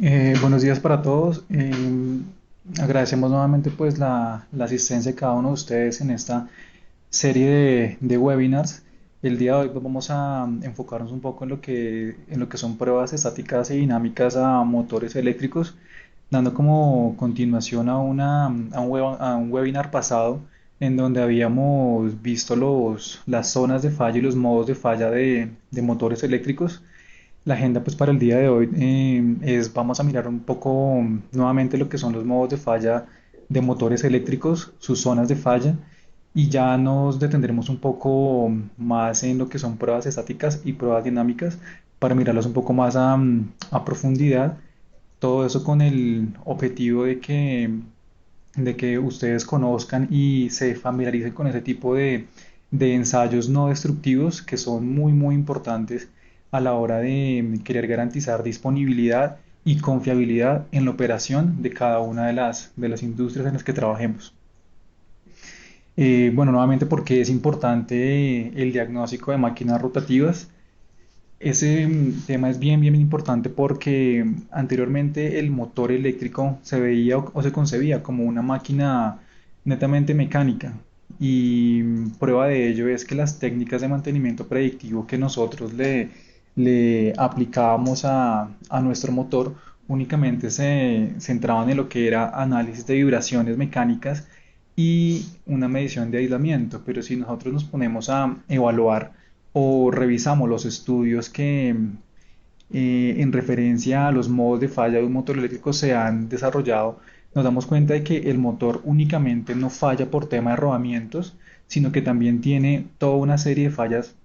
Buenos días para todos. Agradecemos nuevamente pues la asistencia de cada uno de ustedes en esta serie de webinars. El día de hoy pues, vamos a enfocarnos un poco en lo que son pruebas estáticas y dinámicas a motores eléctricos, dando como continuación a un webinar pasado en donde habíamos visto las zonas de falla y los modos de falla de motores eléctricos. La agenda pues para el día de hoy vamos a mirar un poco nuevamente lo que son los modos de falla de motores eléctricos, sus zonas de falla, y ya nos detendremos un poco más en lo que son pruebas estáticas y pruebas dinámicas para mirarlas un poco más a profundidad. Todo eso con el objetivo de que ustedes conozcan y se familiaricen con ese tipo de ensayos no destructivos que son muy, muy importantes a la hora de querer garantizar disponibilidad y confiabilidad en la operación de cada una de las industrias en las que trabajemos. Bueno, nuevamente porque es importante el diagnóstico de máquinas rotativas. Ese tema es bien, bien importante porque anteriormente el motor eléctrico se veía o se concebía como una máquina netamente mecánica, y prueba de ello es que las técnicas de mantenimiento predictivo que nosotros le aplicábamos a nuestro motor únicamente se centraban en lo que era análisis de vibraciones mecánicas y una medición de aislamiento. Pero si nosotros nos ponemos a evaluar o revisamos los estudios que en referencia a los modos de falla de un motor eléctrico se han desarrollado, nos damos cuenta de que el motor únicamente no falla por tema de rodamientos, sino que también tiene toda una serie de fallas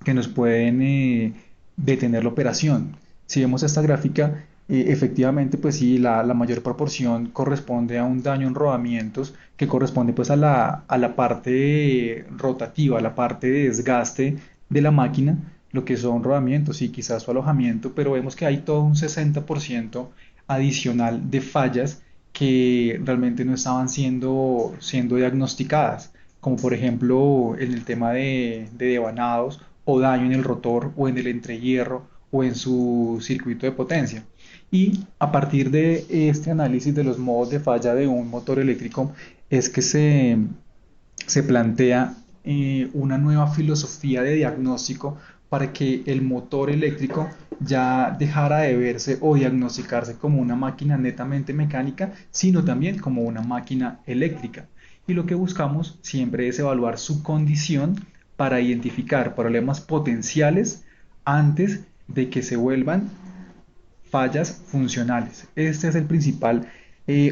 que nos pueden detener la operación. Si vemos esta gráfica, efectivamente, pues sí, la mayor proporción corresponde a un daño en rodamientos, que corresponde pues a la parte rotativa, a la parte de desgaste de la máquina, lo que son rodamientos y quizás su alojamiento, pero vemos que hay todo un 60% adicional de fallas que realmente no estaban siendo diagnosticadas, como por ejemplo en el tema de devanados o daño en el rotor o en el entrehierro o en su circuito de potencia. Y a partir de este análisis de los modos de falla de un motor eléctrico es que se plantea una nueva filosofía de diagnóstico para que el motor eléctrico ya dejara de verse o diagnosticarse como una máquina netamente mecánica, sino también como una máquina eléctrica. Y lo que buscamos siempre es evaluar su condición para identificar problemas potenciales antes de que se vuelvan fallas funcionales. Este es el principal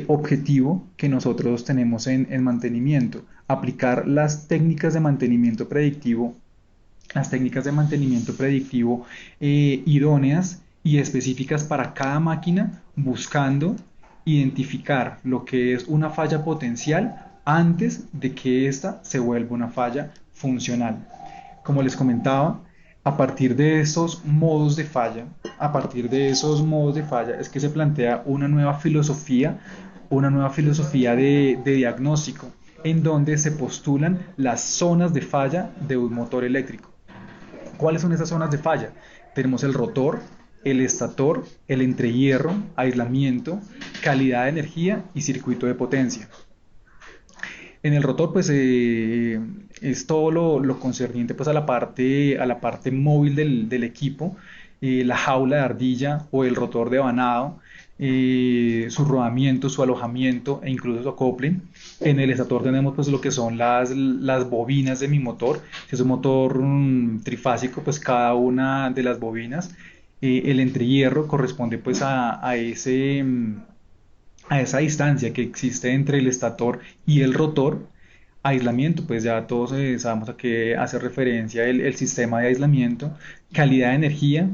objetivo que nosotros tenemos en mantenimiento: aplicar las técnicas de mantenimiento predictivo idóneas y específicas para cada máquina, buscando identificar lo que es una falla potencial antes de que ésta se vuelva una falla funcional. Como les comentaba, a partir de esos modos de falla, es que se plantea una nueva filosofía de diagnóstico, en donde se postulan las zonas de falla de un motor eléctrico. ¿Cuáles son esas zonas de falla? Tenemos el rotor, el estator, el entrehierro, aislamiento, calidad de energía y circuito de potencia. En el rotor, pues es todo lo concerniente pues, a la parte móvil del equipo, la jaula de ardilla o el rotor de vanado, su rodamiento, su alojamiento e incluso su acople. En el estator tenemos pues lo que son las bobinas de mi motor. Si es un motor trifásico, pues cada una de las bobinas. El entrehierro corresponde pues a esa distancia que existe entre el estator y el rotor. Aislamiento, pues ya todos sabemos a qué hace referencia el sistema de aislamiento. Calidad de energía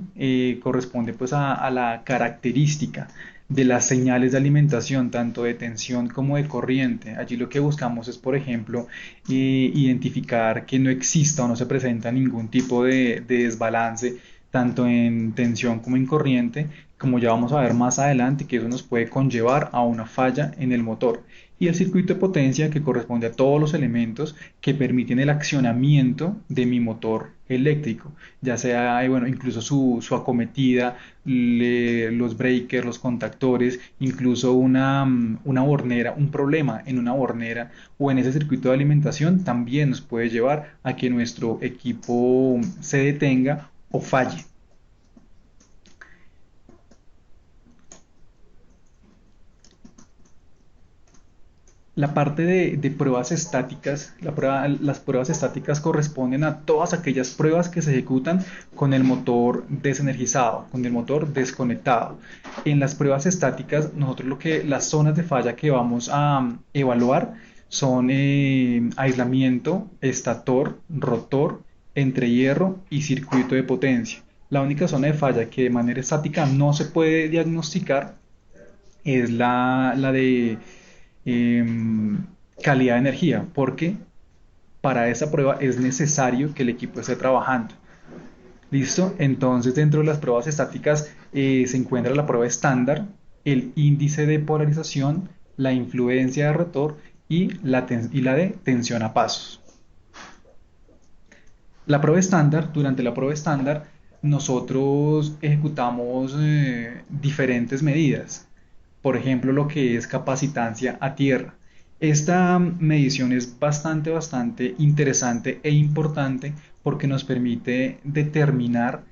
corresponde pues a la característica de las señales de alimentación, tanto de tensión como de corriente. Allí lo que buscamos es, por ejemplo, identificar que no exista o no se presenta ningún tipo de desbalance, tanto en tensión como en corriente, como ya vamos a ver más adelante, que eso nos puede conllevar a una falla en el motor. Y el circuito de potencia que corresponde a todos los elementos que permiten el accionamiento de mi motor eléctrico, ya sea, bueno, incluso su acometida, los breakers, los contactores, incluso una bornera, un problema en una bornera o en ese circuito de alimentación también nos puede llevar a que nuestro equipo se detenga o falle. La parte de pruebas estáticas, las pruebas estáticas corresponden a todas aquellas pruebas que se ejecutan con el motor desenergizado, con el motor desconectado. En las pruebas estáticas, nosotros las zonas de falla que vamos a evaluar son aislamiento, estator, rotor, entrehierro y circuito de potencia. La única zona de falla que de manera estática no se puede diagnosticar es la de em, calidad de energía, porque para esa prueba es necesario que el equipo esté trabajando. ¿Listo? Entonces, dentro de las pruebas estáticas se encuentra la prueba estándar, el índice de polarización, la influencia de rotor y la de tensión a pasos. La prueba estándar, durante la prueba estándar, nosotros ejecutamos diferentes medidas. Por ejemplo, lo que es capacitancia a tierra. Esta medición es bastante interesante e importante porque nos permite determinar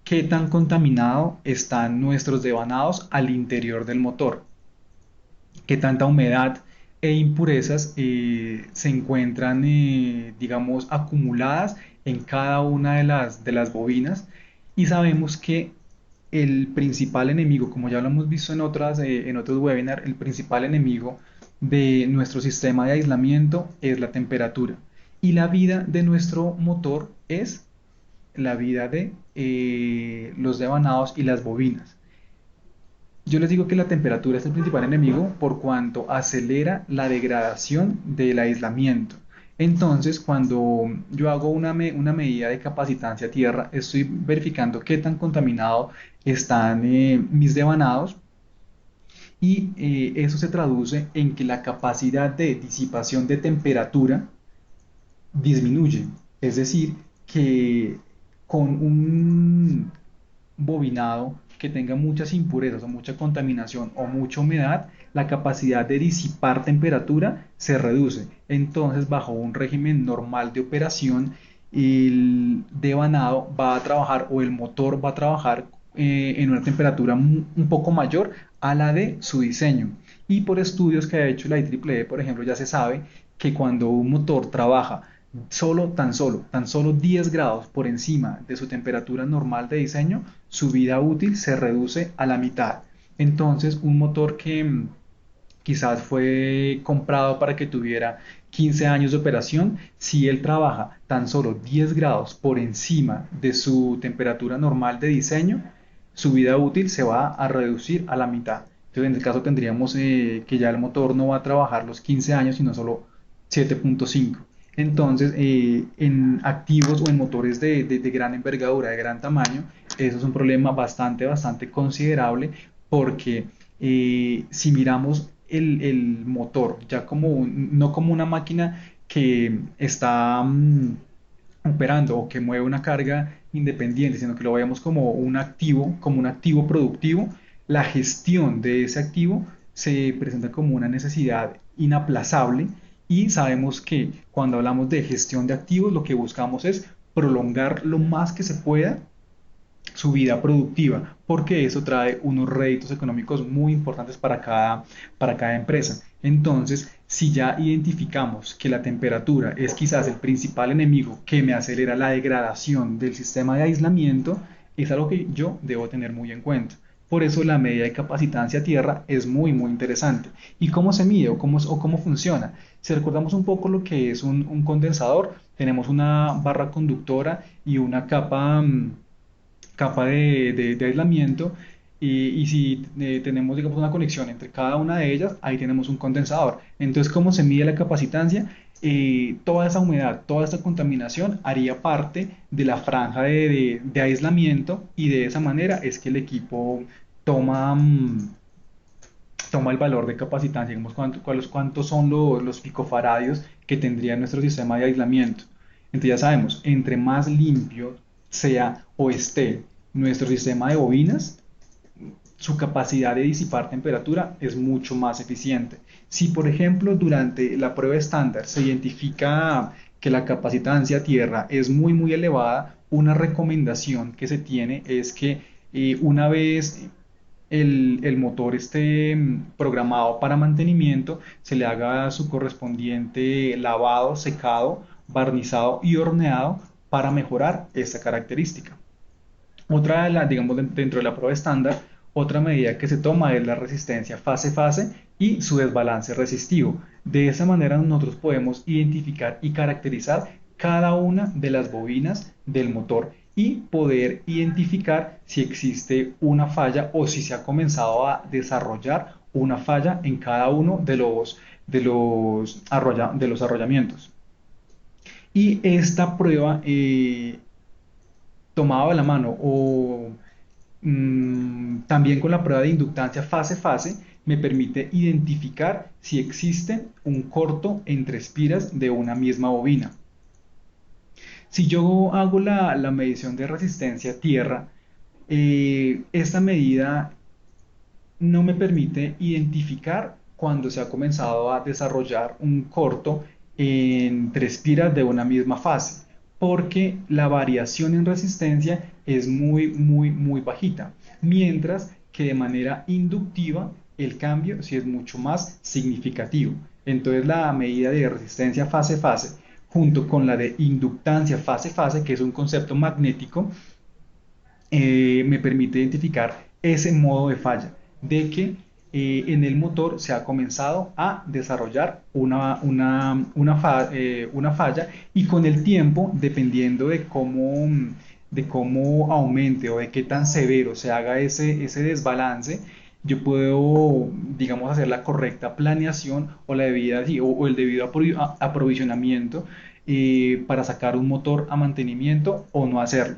qué tan contaminado están nuestros devanados al interior del motor, qué tanta humedad e impurezas se encuentran, digamos, acumuladas en cada una de las bobinas y sabemos que el principal enemigo, como ya lo hemos visto en otros webinars, el principal enemigo de nuestro sistema de aislamiento es la temperatura y la vida de nuestro motor es la vida de los devanados y las bobinas. Yo les digo que la temperatura es el principal enemigo por cuanto acelera la degradación del aislamiento. Entonces, cuando yo hago una medida de capacitancia a tierra, estoy verificando qué tan contaminado están mis devanados y eso se traduce en que la capacidad de disipación de temperatura disminuye. Es decir, que con un bobinado que tenga muchas impurezas o mucha contaminación o mucha humedad, la capacidad de disipar temperatura se reduce. Entonces, bajo un régimen normal de operación, el devanado va a trabajar o el motor va a trabajar en una temperatura un poco mayor a la de su diseño. Y por estudios que ha hecho la IEEE, por ejemplo, ya se sabe que cuando un motor trabaja tan solo 10 grados por encima de su temperatura normal de diseño, su vida útil se reduce a la mitad. Entonces, un motor que quizás fue comprado para que tuviera 15 años de operación, si él trabaja tan solo 10 grados por encima de su temperatura normal de diseño, su vida útil se va a reducir a la mitad. Entonces, en este caso tendríamos que ya el motor no va a trabajar los 15 años, sino solo 7.5. Entonces, en activos o en motores de gran envergadura, de gran tamaño, eso es un problema bastante considerable porque si miramos el motor ya no como una máquina que está operando o que mueve una carga independiente, sino que lo veamos como un activo productivo, la gestión de ese activo se presenta como una necesidad inaplazable y sabemos que cuando hablamos de gestión de activos, lo que buscamos es prolongar lo más que se pueda su vida productiva, porque eso trae unos réditos económicos muy importantes para cada empresa. Entonces, si ya identificamos que la temperatura es quizás el principal enemigo que me acelera la degradación del sistema de aislamiento, es algo que yo debo tener muy en cuenta. Por eso la medida de capacitancia a tierra es muy interesante. ¿Y cómo se mide o cómo funciona? Si recordamos un poco lo que es un condensador, tenemos una barra conductora y una capa de aislamiento y si tenemos digamos una conexión entre cada una de ellas, ahí tenemos un condensador. Entonces, ¿cómo se mide la capacitancia? Toda esa humedad, toda esta contaminación haría parte de la franja de aislamiento y de esa manera es que el equipo toma, toma el valor de capacitancia, digamos, cuántos son los picofaradios que tendría nuestro sistema de aislamiento. Entonces ya sabemos, entre más limpio sea o esté nuestro sistema de bobinas, su capacidad de disipar temperatura es mucho más eficiente. Si, por ejemplo, durante la prueba estándar se identifica que la capacitancia a tierra es muy elevada, una recomendación que se tiene es que una vez el motor esté programado para mantenimiento, se le haga su correspondiente lavado, secado, barnizado y horneado para mejorar esta característica. Otra de las, digamos, dentro de la prueba estándar, otra medida que se toma es la resistencia fase-fase y su desbalance resistivo. De esa manera nosotros podemos identificar y caracterizar cada una de las bobinas del motor y poder identificar si existe una falla o si se ha comenzado a desarrollar una falla en cada uno de los arrollamientos. Y esta prueba tomado de la mano o también con la prueba de inductancia fase-fase me permite identificar si existe un corto entre espiras de una misma bobina. Si yo hago la medición de resistencia a tierra, esta medida no me permite identificar cuando se ha comenzado a desarrollar un corto entre espiras de una misma fase, porque la variación en resistencia es muy bajita, mientras que de manera inductiva el cambio sí es mucho más significativo. Entonces la medida de resistencia fase-fase junto con la de inductancia fase-fase, que es un concepto magnético, me permite identificar ese modo de falla, de que en el motor se ha comenzado a desarrollar una falla y con el tiempo, dependiendo de cómo aumente o de qué tan severo se haga ese desbalance, yo puedo, digamos, hacer la correcta planeación o, la debida, o el debido aprovisionamiento para sacar un motor a mantenimiento o no hacerlo.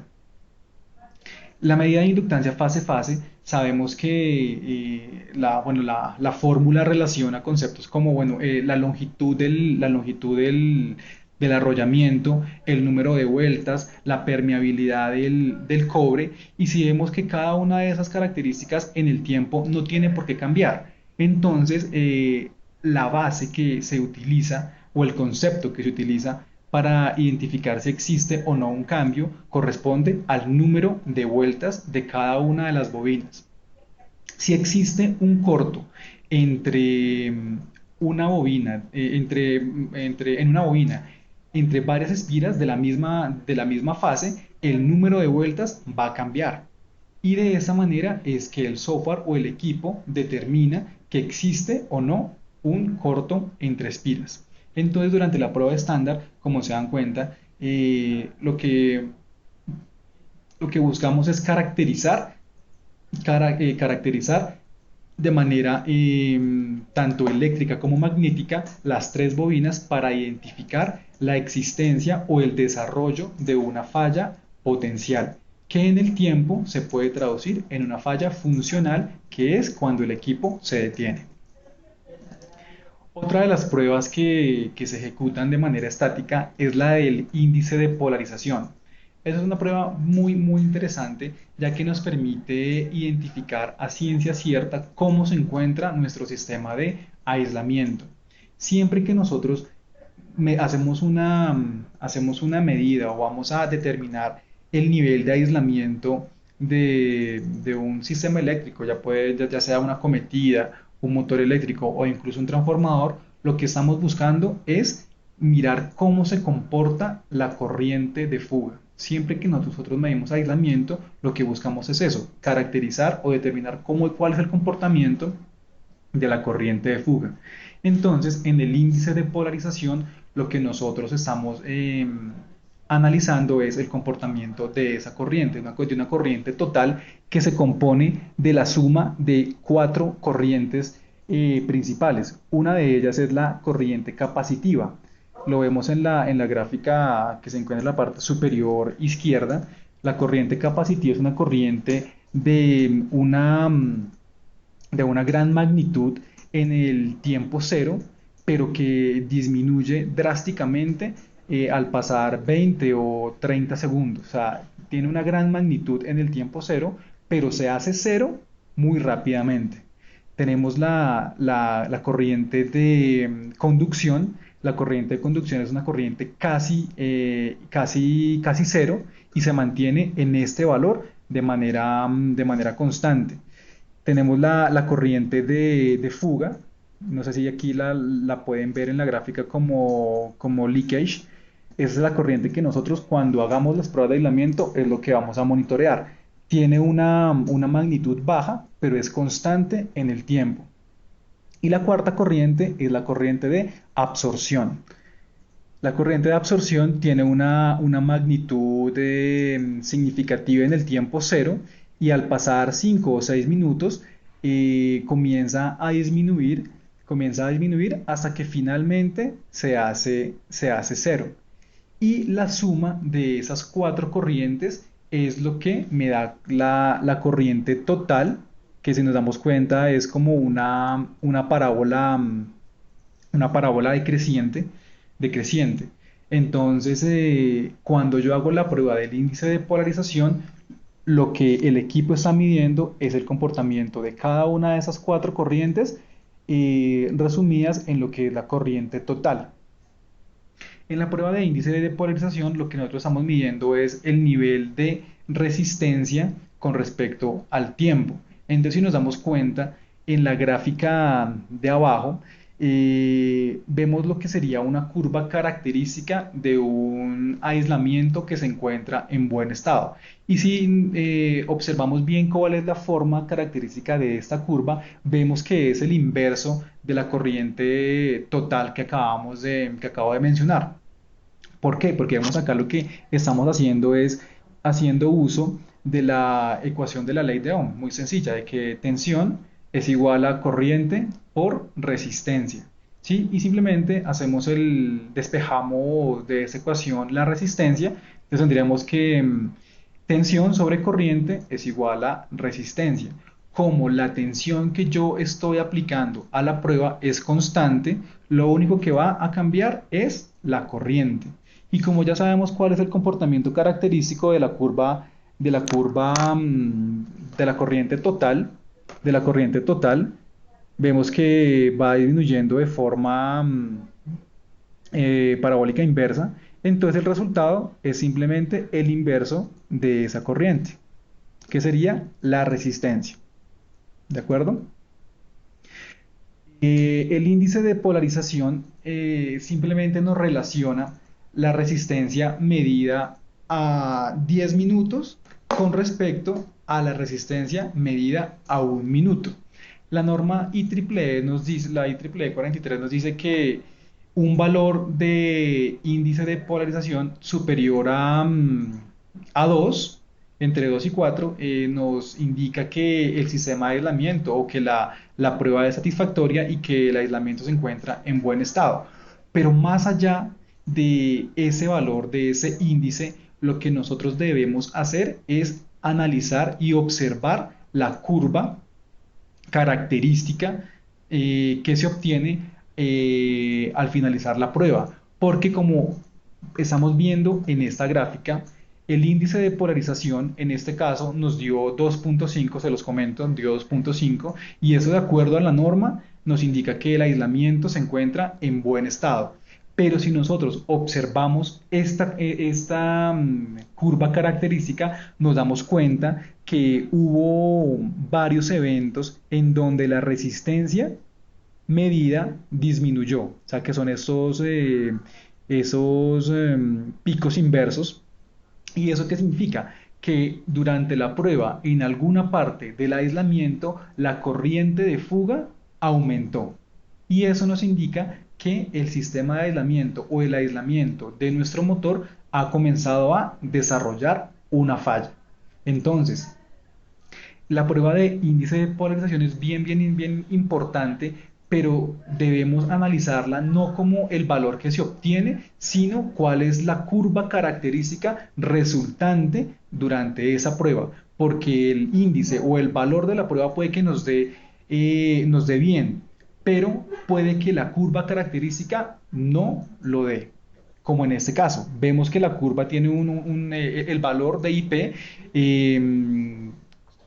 La medida de inductancia fase-fase, sabemos que bueno, la fórmula relaciona conceptos como bueno, la longitud del arrollamiento, el número de vueltas, la permeabilidad del cobre, y si vemos que cada una de esas características en el tiempo no tiene por qué cambiar, entonces la base que se utiliza o el concepto que se utiliza para identificar si existe o no un cambio corresponde al número de vueltas de cada una de las bobinas. Si existe un corto entre una bobina, en una bobina, entre varias espiras de la misma fase, el número de vueltas va a cambiar. Y de esa manera es que el software o el equipo determina que existe o no un corto entre espiras. Entonces, durante la prueba estándar, como se dan cuenta, lo que buscamos es caracterizar de manera tanto eléctrica como magnética las tres bobinas para identificar la existencia o el desarrollo de una falla potencial, que en el tiempo se puede traducir en una falla funcional, que es cuando el equipo se detiene. Otra de las pruebas que se ejecutan de manera estática es la del índice de polarización. Esa es una prueba muy interesante, ya que nos permite identificar a ciencia cierta cómo se encuentra nuestro sistema de aislamiento. Siempre que nosotros hacemos una medida o vamos a determinar el nivel de aislamiento de un sistema eléctrico, ya sea una cometida, un motor eléctrico o incluso un transformador, lo que estamos buscando es mirar cómo se comporta la corriente de fuga. Siempre que nosotros medimos aislamiento, lo que buscamos es eso, caracterizar o determinar cuál es el comportamiento de la corriente de fuga. Entonces, en el índice de polarización, lo que nosotros estamos analizando es el comportamiento de esa corriente, de una corriente total que se compone de la suma de cuatro corrientes principales. Una de ellas es la corriente capacitiva. Lo vemos en la gráfica que se encuentra en la parte superior izquierda. La corriente capacitiva es una corriente de de una gran magnitud en el tiempo cero, pero que disminuye drásticamente al pasar 20 o 30 segundos. O sea, tiene una gran magnitud en el tiempo cero, pero se hace cero muy rápidamente. Tenemos la corriente de conducción. La corriente de conducción es una corriente casi cero y se mantiene en este valor de manera constante. Tenemos la corriente de fuga, no sé si aquí la pueden ver en la gráfica como leakage. Esa es la corriente que nosotros cuando hagamos las pruebas de aislamiento es lo que vamos a monitorear. Tiene una magnitud baja, pero es constante en el tiempo. Y la cuarta corriente es la corriente de absorción. La corriente de absorción tiene una magnitud significativa en el tiempo cero y al pasar 5 o 6 minutos comienza a disminuir hasta que finalmente se hace cero. Y la suma de esas cuatro corrientes es lo que me da la corriente total, que si nos damos cuenta es como una parábola decreciente. Entonces, cuando yo hago la prueba del índice de polarización, lo que el equipo está midiendo es el comportamiento de cada una de esas cuatro corrientes, resumidas en lo que es la corriente total. En la prueba de índice de polarización, lo que nosotros estamos midiendo es el nivel de resistencia con respecto al tiempo. Entonces, si nos damos cuenta, en la gráfica de abajo, vemos lo que sería una curva característica de un aislamiento que se encuentra en buen estado. Y si observamos bien cuál es la forma característica de esta curva, vemos que es el inverso de la corriente total que acabo de mencionar. ¿Por qué? Porque vemos acá lo que estamos haciendo es haciendo uso de la ecuación de la ley de Ohm, muy sencilla, de que tensión es igual a corriente por resistencia. ¿Sí? Y simplemente despejamos de esa ecuación la resistencia, entonces tendríamos que tensión sobre corriente es igual a resistencia. Como la tensión que yo estoy aplicando a la prueba es constante, lo único que va a cambiar es la corriente. Y como ya sabemos cuál es el comportamiento característico de la corriente total, vemos que va disminuyendo de forma parabólica inversa. Entonces el resultado es simplemente el inverso de esa corriente, que sería la resistencia. ¿De acuerdo? El índice de polarización simplemente nos relaciona la resistencia medida a 10 minutos con respecto a la resistencia medida a 1 minuto. La norma la IEEE 43 nos dice que un valor de índice de polarización superior a 2, entre 2 y 4, nos indica que el sistema de aislamiento o que la prueba es satisfactoria y que el aislamiento se encuentra en buen estado. Pero más allá de ese valor, de ese índice, lo que nosotros debemos hacer es analizar y observar la curva característica que se obtiene al finalizar la prueba. Porque como estamos viendo en esta gráfica, el índice de polarización en este caso nos dio 2.5, se los comento, dio 2.5 y eso de acuerdo a la norma nos indica que el aislamiento se encuentra en buen estado. Pero si nosotros observamos esta curva característica, nos damos cuenta que hubo varios eventos en donde la resistencia medida disminuyó. O sea, que son esos picos inversos. ¿Y eso qué significa? Que durante la prueba, en alguna parte del aislamiento, la corriente de fuga aumentó. Y eso nos indica que el sistema de aislamiento o el aislamiento de nuestro motor ha comenzado a desarrollar una falla. Entonces, la prueba de índice de polarización es bien importante, pero debemos analizarla no como el valor que se obtiene, sino cuál es la curva característica resultante durante esa prueba. porque el índice o el valor de la prueba puede que nos dé bien, pero puede que la curva característica no lo dé. Como en este caso, vemos que la curva tiene el valor de IP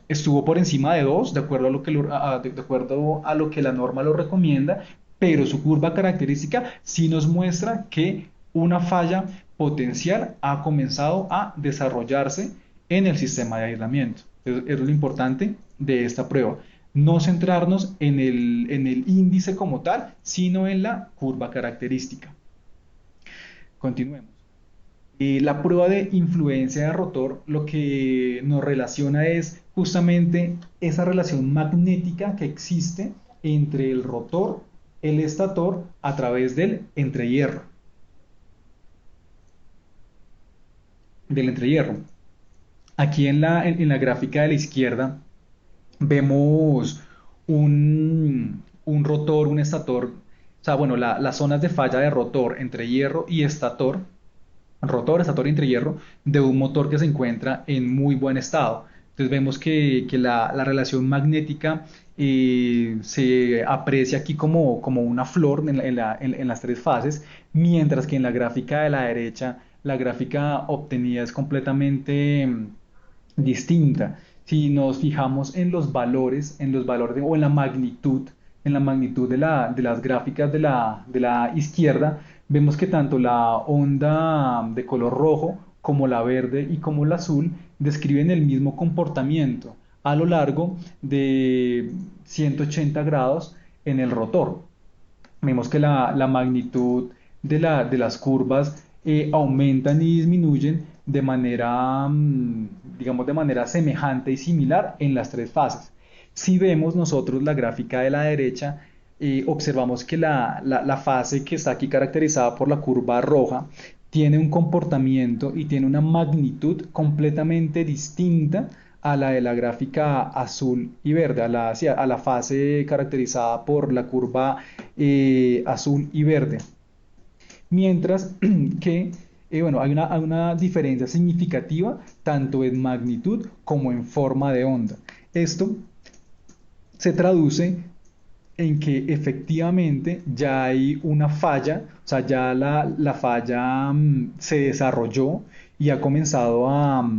estuvo por encima de 2 de acuerdo a lo que, de acuerdo a lo que la norma lo recomienda, pero su curva característica sí nos muestra que una falla potencial ha comenzado a desarrollarse en el sistema de aislamiento. Es lo importante de esta prueba. No centrarnos en el índice como tal, sino en la curva característica. Continuemos. La prueba de influencia de rotor lo que nos relaciona es justamente esa relación magnética que existe entre el rotor, el estator, a través del entrehierro. Aquí en la gráfica de la izquierda vemos un rotor, un estator, o sea, bueno, las zonas de falla de rotor entre hierro y estator, rotor, estator y entrehierro, de un motor que se encuentra en muy buen estado. Entonces vemos que la relación magnética se aprecia aquí como una flor en las tres fases, mientras que en la gráfica de la derecha, la gráfica obtenida es completamente distinta. Si nos fijamos en los valores o en la magnitud de las gráficas de la izquierda, vemos que tanto la onda de color rojo como la verde y como la azul describen el mismo comportamiento a lo largo de 180 grados en el rotor. Vemos que la magnitud de las curvas aumentan y disminuyen de manera, digamos, de manera semejante y similar en las tres fases. Si vemos nosotros la gráfica de la derecha, observamos que la fase que está aquí caracterizada por la curva roja tiene un comportamiento y tiene una magnitud completamente distinta a la de la gráfica azul y verde, sí, a la fase caracterizada por la curva azul y verde. Mientras que, bueno, hay una diferencia significativa tanto en magnitud como en forma de onda. Esto se traduce en que efectivamente ya hay una falla, o sea, ya la falla se desarrolló y ha comenzado a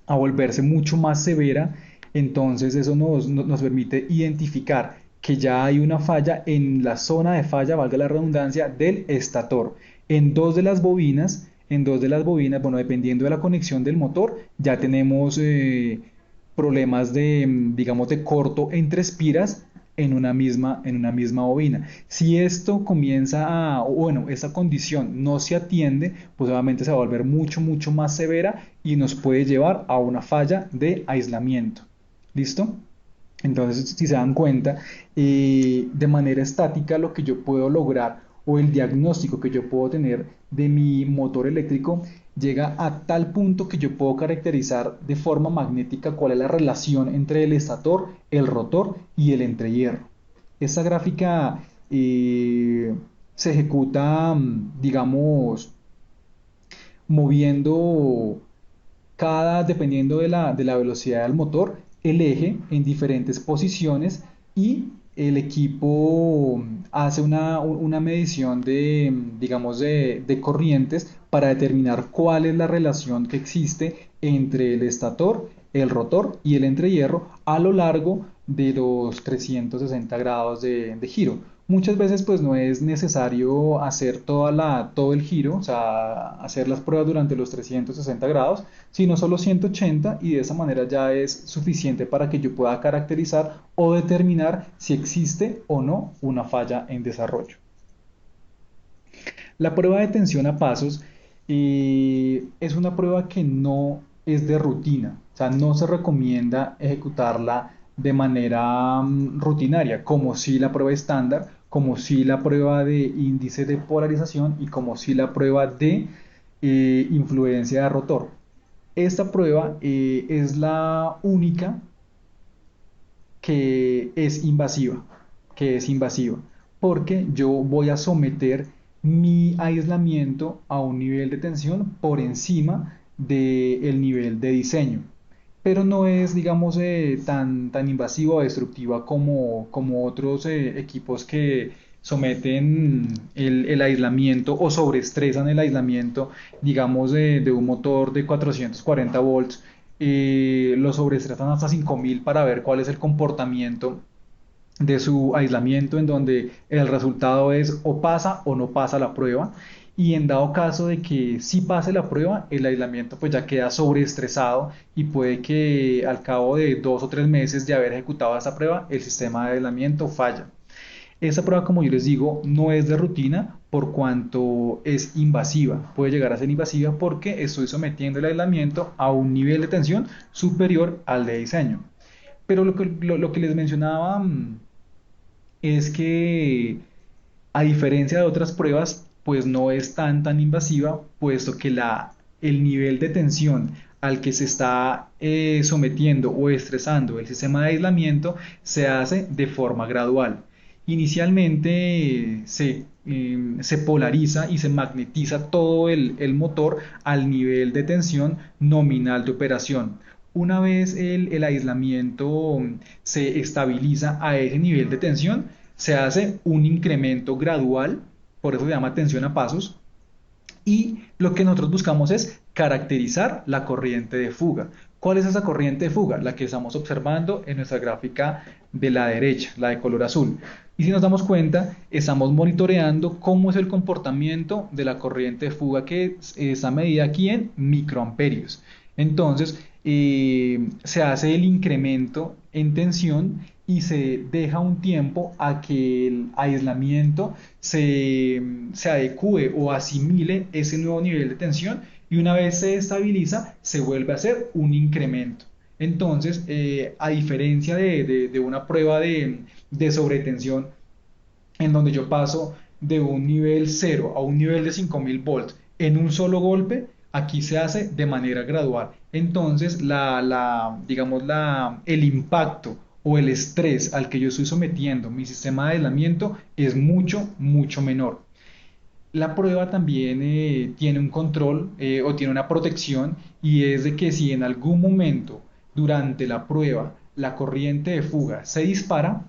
volverse mucho más severa. Entonces eso nos permite identificar que ya hay una falla en la zona de falla, valga la redundancia, del estator. En dos de las bobinas, bueno, dependiendo de la conexión del motor, ya tenemos problemas digamos, de corto entre espiras en una misma bobina. Si esto comienza a, o bueno, esa condición no se atiende, pues obviamente se va a volver mucho más severa y nos puede llevar a una falla de aislamiento. ¿Listo? Entonces, si se dan cuenta, de manera estática lo que yo puedo lograr o el diagnóstico que yo puedo tener de mi motor eléctrico llega a tal punto que yo puedo caracterizar de forma magnética cuál es la relación entre el estator, el rotor y el entrehierro. Esta gráfica se ejecuta, digamos, moviendo dependiendo de la velocidad del motor, el eje en diferentes posiciones y el equipo hace una medición digamos, de corrientes para determinar cuál es la relación que existe entre el estator, el rotor y el entrehierro a lo largo de los 360 grados de giro. Muchas veces pues no es necesario hacer todo el giro, o sea, hacer las pruebas durante los 360 grados, sino solo 180 y de esa manera ya es suficiente para que yo pueda caracterizar o determinar si existe o no una falla en desarrollo. La prueba de tensión a pasos es una prueba que no es de rutina, o sea, no se recomienda ejecutarla de manera rutinaria, como si la prueba estándar, como si la prueba de índice de polarización y como si la prueba de influencia de rotor. Esta prueba es la única que es invasiva, porque yo voy a someter mi aislamiento a un nivel de tensión por encima del nivel de diseño. pero no es, digamos, tan invasiva o destructiva como otros equipos que someten el aislamiento o sobreestresan el aislamiento, digamos, de un motor de 440 volts, lo sobreestresan hasta 5000 para ver cuál es el comportamiento de su aislamiento, en donde el resultado es o pasa o no pasa la prueba. Y en dado caso de que sí pase la prueba, el aislamiento pues ya queda sobreestresado y puede que al cabo de 2 o 3 meses de haber ejecutado esta prueba, el sistema de aislamiento falla. Esa prueba, como yo les digo, no es de rutina por cuanto es invasiva. Puede llegar a ser invasiva porque estoy sometiendo el aislamiento a un nivel de tensión superior al de diseño. Pero lo que les mencionaba es que a diferencia de otras pruebas, pues no es tan invasiva, puesto que el nivel de tensión al que se está sometiendo o estresando el sistema de aislamiento se hace de forma gradual. Inicialmente se polariza y se magnetiza todo el motor al nivel de tensión nominal de operación. Una vez el aislamiento se estabiliza a ese nivel de tensión, se hace un incremento gradual, por eso se llama tensión a pasos, y lo que nosotros buscamos es caracterizar la corriente de fuga. ¿Cuál es esa corriente de fuga? La que estamos observando en nuestra gráfica de la derecha, la de color azul. Y si nos damos cuenta, estamos monitoreando cómo es el comportamiento de la corriente de fuga que está medida aquí en microamperios. Entonces, se hace el incremento en tensión y se deja un tiempo a que el aislamiento se adecue o asimile ese nuevo nivel de tensión, y una vez se estabiliza, se vuelve a hacer un incremento. Entonces, a diferencia de una prueba de sobretensión, en donde yo paso de un nivel 0 a un nivel de 5000 volts en un solo golpe, aquí se hace de manera gradual. Entonces, digamos, el impacto o el estrés al que yo estoy sometiendo mi sistema de aislamiento es mucho menor. La prueba también tiene un control o tiene una protección, y es de que si en algún momento durante la prueba la corriente de fuga se dispara,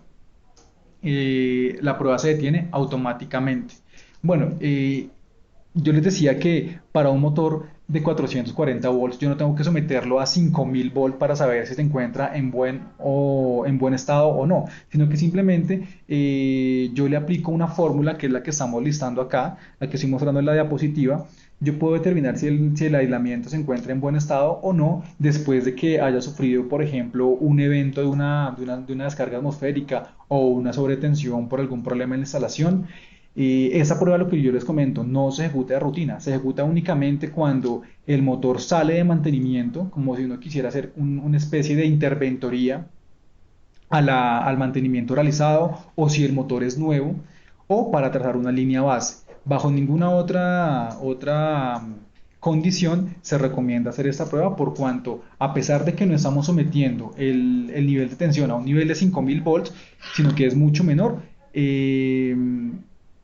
la prueba se detiene automáticamente. Bueno, yo les decía que para un motor de 440 volts yo no tengo que someterlo a 5000 volts para saber si se encuentra en buen estado o no, sino que simplemente yo le aplico una fórmula que es la que estamos listando acá, la que estoy mostrando en la diapositiva. Yo puedo determinar si el aislamiento se encuentra en buen estado o no después de que haya sufrido, por ejemplo, un evento de una descarga atmosférica o una sobretensión por algún problema en la instalación. Esa prueba, lo que yo les comento, no se ejecuta de rutina, se ejecuta únicamente cuando el motor sale de mantenimiento, como si uno quisiera hacer una especie de interventoría al mantenimiento realizado, o si el motor es nuevo, o para trazar una línea base. Bajo ninguna otra condición se recomienda hacer esta prueba, por cuanto, a pesar de que no estamos sometiendo el nivel de tensión a un nivel de 5000 volts, sino que es mucho menor,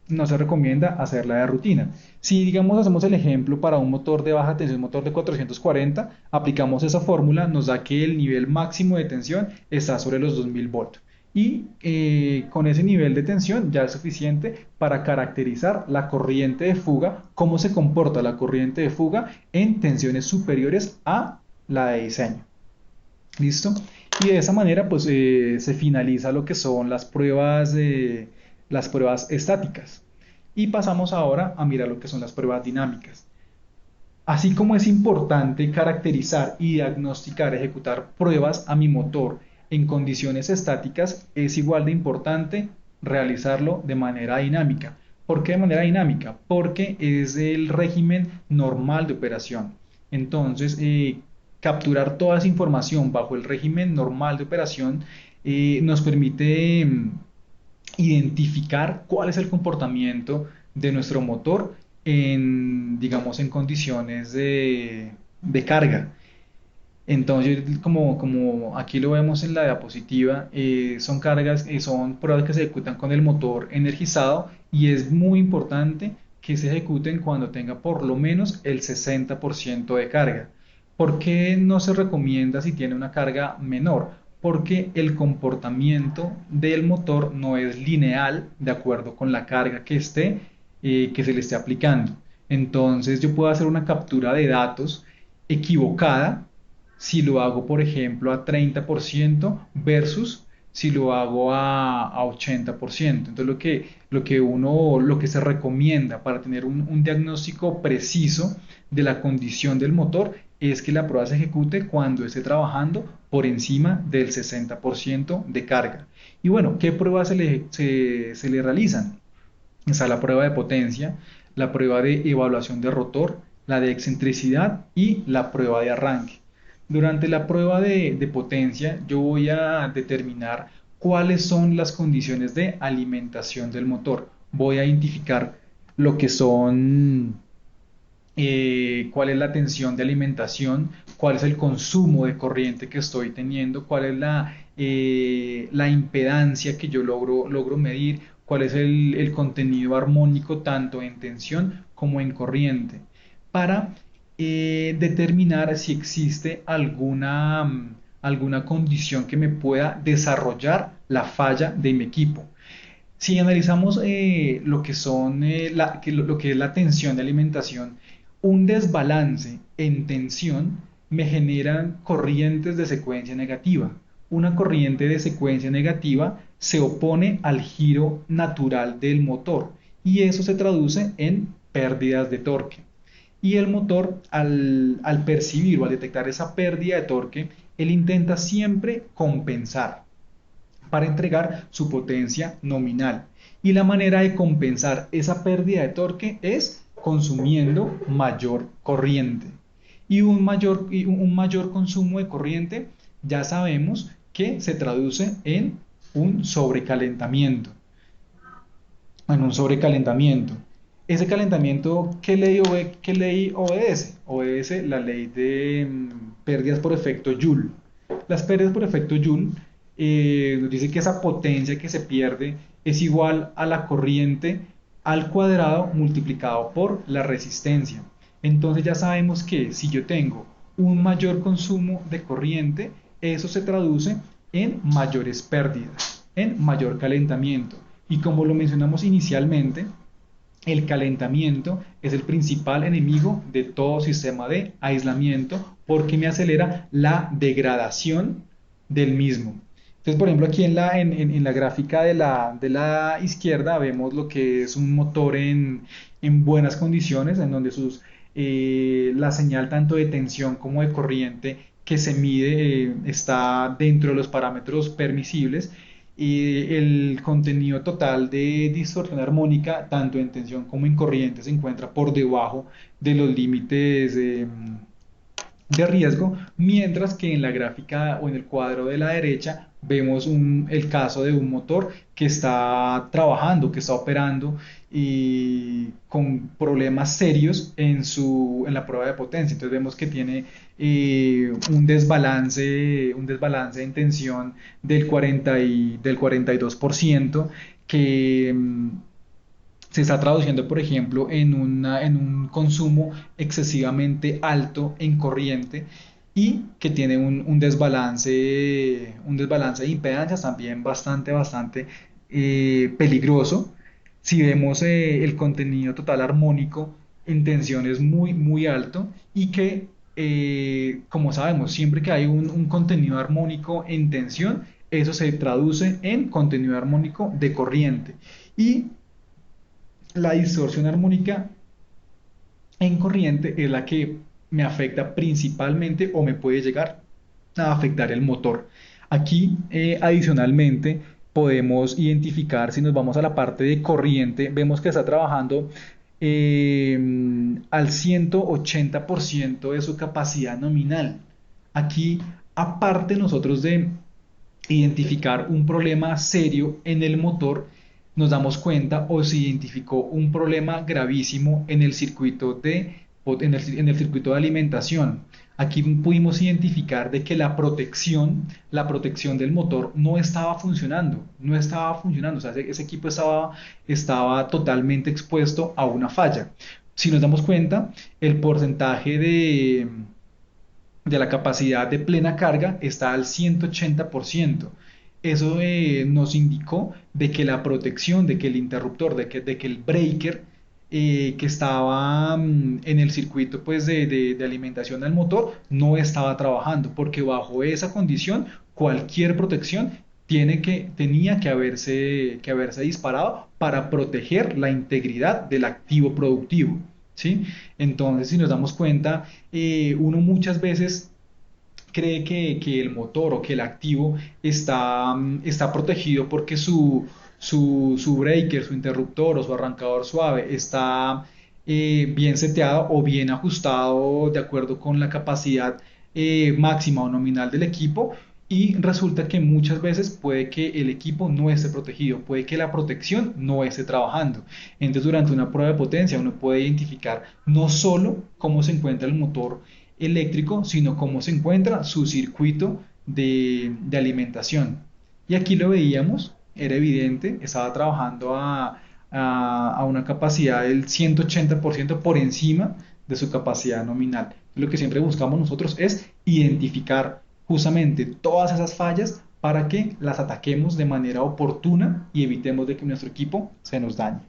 no se recomienda hacerla de rutina. Si, digamos, hacemos el ejemplo para un motor de baja tensión, motor de 440, aplicamos esa fórmula, nos da que el nivel máximo de tensión está sobre los 2000 volts. Y con ese nivel de tensión ya es suficiente para caracterizar la corriente de fuga, cómo se comporta la corriente de fuga en tensiones superiores a la de diseño. ¿Listo? Y de esa manera pues se finaliza lo que son las pruebas estáticas. Y pasamos ahora a mirar lo que son las pruebas dinámicas. Así como es importante caracterizar y diagnosticar, ejecutar pruebas a mi motor en condiciones estáticas, es igual de importante realizarlo de manera dinámica. ¿Por qué de manera dinámica? Porque es el régimen normal de operación. Entonces, capturar toda esa información bajo el régimen normal de operación nos permite identificar cuál es el comportamiento de nuestro motor digamos, en condiciones de carga. Entonces, como aquí lo vemos en la diapositiva, son pruebas que se ejecutan con el motor energizado, y es muy importante que se ejecuten cuando tenga por lo menos el 60% de carga. ¿Por qué no se recomienda si tiene una carga menor? Porque el comportamiento del motor no es lineal de acuerdo con la carga que se le esté aplicando. Entonces yo puedo hacer una captura de datos equivocada si lo hago, por ejemplo, a 30% versus si lo hago a 80%. Entonces lo que se recomienda para tener un diagnóstico preciso de la condición del motor es que la prueba se ejecute cuando esté trabajando por encima del 60% de carga. Y bueno, ¿qué pruebas se le realizan? Está la prueba de potencia, la prueba de evaluación de rotor, la de excentricidad y la prueba de arranque. Durante la prueba de potencia, yo voy a determinar cuáles son las condiciones de alimentación del motor. Voy a identificar lo que son cuál es la tensión de alimentación, cuál es el consumo de corriente que estoy teniendo, cuál es la impedancia que yo logro medir, cuál es el contenido armónico tanto en tensión como en corriente, para determinar si existe alguna condición que me pueda desarrollar la falla de mi equipo. Si analizamos lo que es la tensión de alimentación, un desbalance en tensión me genera corrientes de secuencia negativa. Una corriente de secuencia negativa se opone al giro natural del motor y eso se traduce en pérdidas de torque. Y el motor, al percibir o al detectar esa pérdida de torque, él intenta siempre compensar para entregar su potencia nominal. Y la manera de compensar esa pérdida de torque es consumiendo mayor corriente. Y un mayor consumo de corriente ya sabemos que se traduce un sobrecalentamiento. En un sobrecalentamiento. Ese calentamiento, ¿qué ley obedece? Obedece la ley de pérdidas por efecto Joule. Las pérdidas por efecto Joule nos dice que esa potencia que se pierde es igual a la corriente al cuadrado multiplicado por la resistencia. Entonces ya sabemos que si yo tengo un mayor consumo de corriente, eso se traduce en mayores pérdidas, en mayor calentamiento. Y como lo mencionamos inicialmente, el calentamiento es el principal enemigo de todo sistema de aislamiento porque me acelera la degradación del mismo. Entonces, por ejemplo, aquí en la gráfica de la izquierda vemos lo que es un motor en buenas condiciones, en donde la señal tanto de tensión como de corriente que se mide está dentro de los parámetros permisibles y el contenido total de distorsión armónica, tanto en tensión como en corriente, se encuentra por debajo de los límites de riesgo, mientras que en la gráfica o en el cuadro de la derecha vemos el caso de un motor que está trabajando, que está operando y con problemas serios en la prueba de potencia. Entonces vemos que tiene un desbalance en tensión del 42% que se está traduciendo, por ejemplo, en un consumo excesivamente alto en corriente y que tiene un desbalance de impedancias también bastante peligroso. Si vemos el contenido total armónico en tensión es muy, muy alto y que, como sabemos, siempre que hay un contenido armónico en tensión, eso se traduce en contenido armónico de corriente. Y la distorsión armónica en corriente es la que me afecta principalmente o me puede llegar a afectar el motor. Aquí, adicionalmente, podemos identificar, si nos vamos a la parte de corriente, vemos que está trabajando al 180% de su capacidad nominal. Aquí, aparte nosotros de identificar un problema serio en el motor, nos damos cuenta o se identificó un problema gravísimo en el circuito de alimentación. Aquí pudimos identificar de que la protección del motor no estaba funcionando, o sea, ese equipo estaba totalmente expuesto a una falla. Si nos damos cuenta, el porcentaje de la capacidad de plena carga está al 180%. Eso nos indicó de que la protección, de que el interruptor, de que el breaker que estaba en el circuito pues, de alimentación al motor no estaba trabajando, porque bajo esa condición cualquier protección tenía que haberse disparado para proteger la integridad del activo productivo. ¿Sí? Entonces, si nos damos cuenta, uno muchas veces cree que el motor o que el activo está protegido porque su breaker, su interruptor o su arrancador suave está bien seteado o bien ajustado de acuerdo con la capacidad máxima o nominal del equipo. Y resulta que muchas veces puede que el equipo no esté protegido, puede que la protección no esté trabajando. Entonces, durante una prueba de potencia, uno puede identificar no solo cómo se encuentra el motor eléctrico, sino cómo se encuentra su circuito de alimentación. Y aquí lo veíamos, era evidente, estaba trabajando a una capacidad del 180% por encima de su capacidad nominal. Lo que siempre buscamos nosotros es identificar justamente todas esas fallas para que las ataquemos de manera oportuna y evitemos de que nuestro equipo se nos dañe.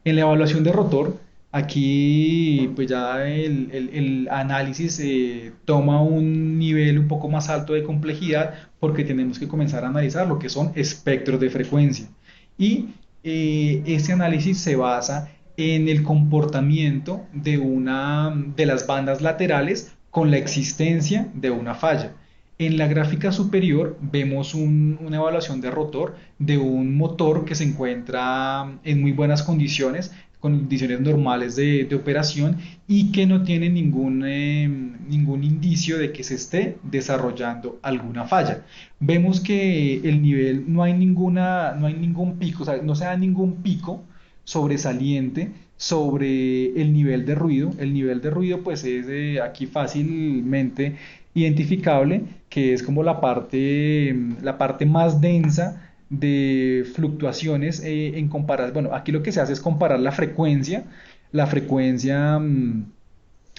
En la evaluación de rotor, aquí pues ya el análisis toma un nivel un poco más alto de complejidad porque tenemos que comenzar a analizar lo que son espectros de frecuencia. Y este análisis se basa en el comportamiento de las bandas laterales con la existencia de una falla. En la gráfica superior vemos una evaluación de rotor de un motor que se encuentra en muy buenas condiciones, condiciones normales de operación y que no tiene ningún indicio de que se esté desarrollando alguna falla. Vemos que el nivel no hay ningún pico, o sea, no se da ningún pico sobresaliente sobre el nivel de ruido. El nivel de ruido pues es aquí fácilmente identificable, que es como la parte más densa de fluctuaciones en comparación. Bueno, aquí lo que se hace es comparar la frecuencia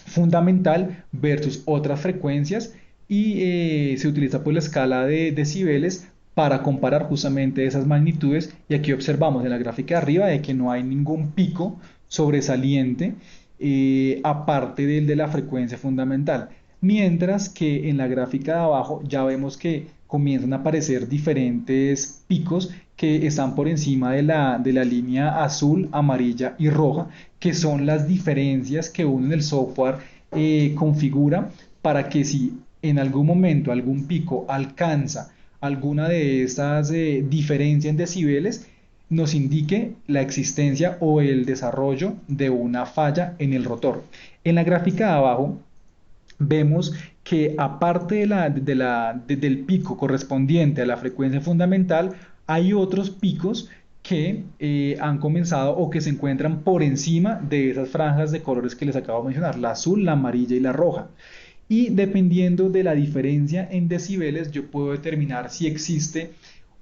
fundamental versus otras frecuencias y se utiliza pues la escala de decibeles para comparar justamente esas magnitudes y aquí observamos en la gráfica de arriba de que no hay ningún pico sobresaliente aparte del de la frecuencia fundamental. Mientras que en la gráfica de abajo ya vemos que comienzan a aparecer diferentes picos que están por encima de la línea azul, amarilla y roja, que son las diferencias que uno en el software configura para que si en algún momento algún pico alcanza alguna de estas diferencias en decibeles, nos indique la existencia o el desarrollo de una falla en el rotor. En la gráfica de abajo vemos que aparte del pico correspondiente a la frecuencia fundamental, hay otros picos que han comenzado o que se encuentran por encima de esas franjas de colores que les acabo de mencionar, la azul, la amarilla y la roja. Y dependiendo de la diferencia en decibeles, yo puedo determinar si existe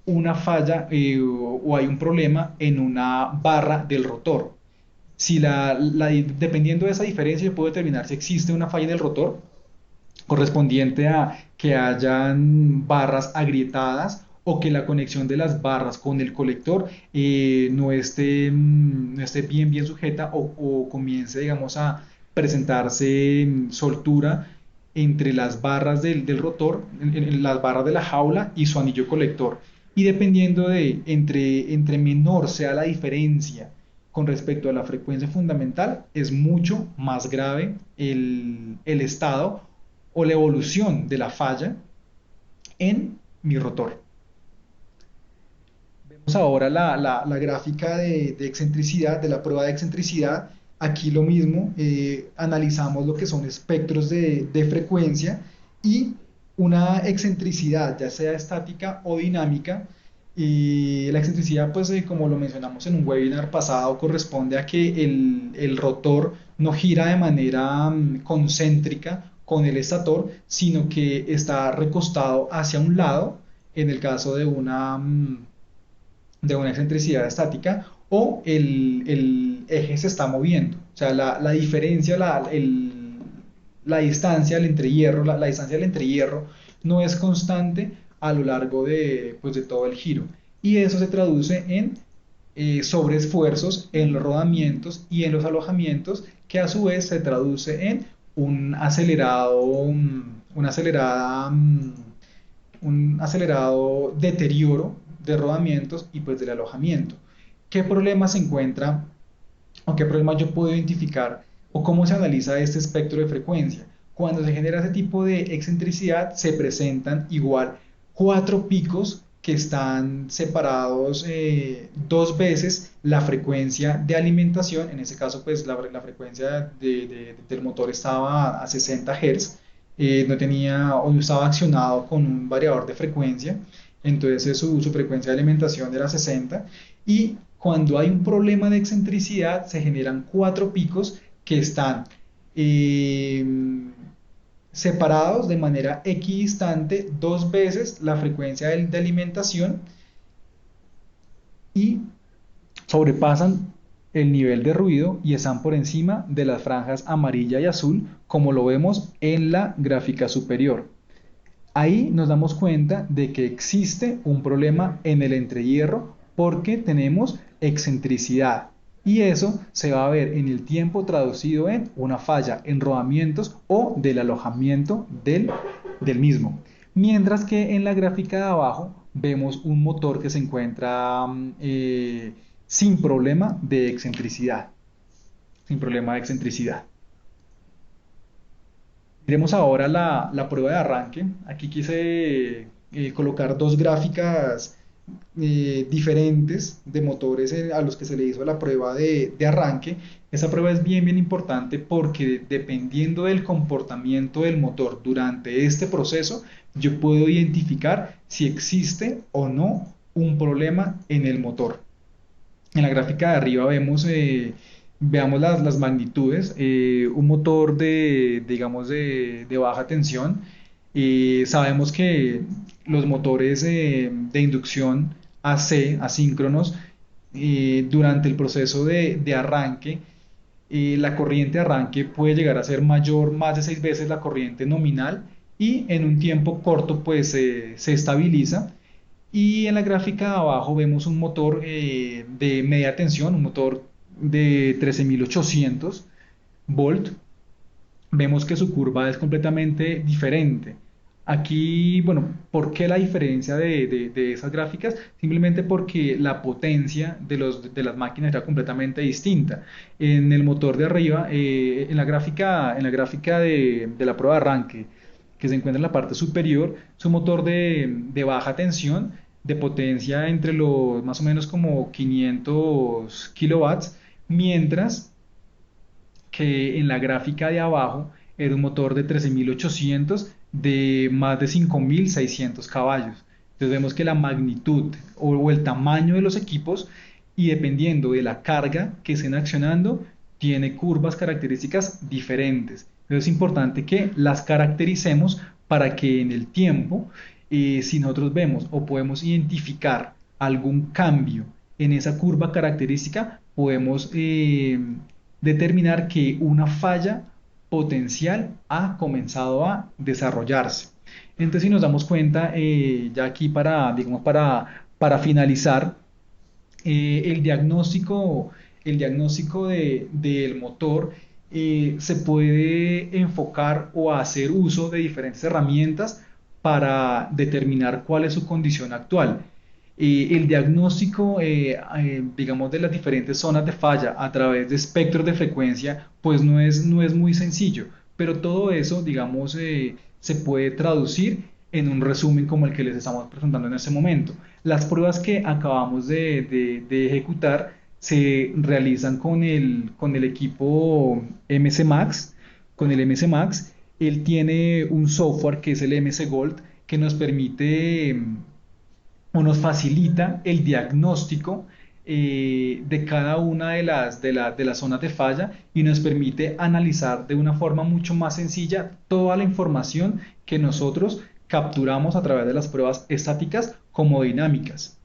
una falla o hay un problema en una barra del rotor. Dependiendo de esa diferencia, yo puedo determinar si existe una falla en el rotor correspondiente a que hayan barras agrietadas o que la conexión de las barras con el colector no esté bien sujeta o comience, digamos, a presentarse soltura entre las barras del rotor, en las barras de la jaula y su anillo colector. Y dependiendo de entre menor sea la diferencia con respecto a la frecuencia fundamental, es mucho más grave el estado o la evolución de la falla en mi rotor. Vemos ahora la gráfica de excentricidad, de la prueba de excentricidad. Aquí lo mismo, analizamos lo que son espectros de frecuencia y una excentricidad, ya sea estática o dinámica. Y la excentricidad, pues como lo mencionamos en un webinar pasado, corresponde a que el rotor no gira de manera concéntrica con el estator, sino que está recostado hacia un lado en el caso de una excentricidad estática o el eje se está moviendo. O sea, la diferencia, la distancia del entrehierro, la distancia del entrehierro no es constante a lo largo de, pues, de todo el giro. Y eso se traduce en sobreesfuerzos en los rodamientos y en los alojamientos, que a su vez se traduce en un acelerado, una acelerada, un acelerado deterioro de rodamientos y pues del alojamiento. ¿Qué problema se encuentra o qué problema yo puedo identificar o cómo se analiza este espectro de frecuencia? Cuando se genera ese tipo de excentricidad, se presentan igual cuatro picos que están separados dos veces la frecuencia de alimentación. En ese caso, pues la frecuencia del motor estaba a 60 Hz, no tenía o no estaba accionado con un variador de frecuencia, entonces su frecuencia de alimentación era 60, y cuando hay un problema de excentricidad se generan cuatro picos que están eh, separados de manera equidistante dos veces la frecuencia de alimentación, y sobrepasan el nivel de ruido y están por encima de las franjas amarilla y azul, como lo vemos en la gráfica superior. Ahí nos damos cuenta de que existe un problema en el entrehierro porque tenemos excentricidad. Y eso se va a ver en el tiempo traducido en una falla en rodamientos o del alojamiento del mismo. Mientras que en la gráfica de abajo vemos un motor que se encuentra sin problema de excentricidad. Sin problema de excentricidad. Miremos ahora la prueba de arranque. Aquí quise colocar dos gráficas diferentes de motores a los que se le hizo la prueba de arranque. Esa prueba es bien, bien importante porque dependiendo del comportamiento del motor durante este proceso, yo puedo identificar si existe o no un problema en el motor. En la gráfica de arriba veamos las magnitudes. Un motor digamos, de baja tensión. Sabemos que los motores de inducción AC, asíncronos, durante el proceso de arranque, la corriente de arranque puede llegar a ser mayor, más de 6 veces la corriente nominal, y en un tiempo corto pues se estabiliza. Y en la gráfica de abajo vemos un motor de media tensión, un motor de 13.800 volt. Vemos que su curva es completamente diferente. Aquí, bueno, ¿por qué la diferencia de esas gráficas? Simplemente porque la potencia de las máquinas era completamente distinta. En el motor de arriba, en la gráfica de la prueba de arranque, que se encuentra en la parte superior, es un motor de baja tensión, de potencia entre los más o menos como 500 kilowatts, mientras que en la gráfica de abajo era un motor de 13.800 de más de 5.600 caballos. Entonces vemos que la magnitud o el tamaño de los equipos, y dependiendo de la carga que estén accionando, tiene curvas características diferentes. Entonces es importante que las caractericemos para que en el tiempo, si nosotros vemos o podemos identificar algún cambio en esa curva característica, podemos determinar que una falla potencial ha comenzado a desarrollarse. Entonces, si nos damos cuenta, ya aquí digamos, para finalizar, el diagnóstico del motor se puede enfocar o hacer uso de diferentes herramientas para determinar cuál es su condición actual. El diagnóstico, digamos, de las diferentes zonas de falla a través de espectros de frecuencia, pues no es muy sencillo, pero todo eso, digamos, se puede traducir en un resumen como el que les estamos presentando en este momento. Las pruebas que acabamos de ejecutar se realizan con el equipo MC Max. Con el MC Max, él tiene un software que es el MC Gold, que nos permite o nos facilita el diagnóstico de cada una de las zonas de falla, y nos permite analizar de una forma mucho más sencilla toda la información que nosotros capturamos a través de las pruebas estáticas como dinámicas.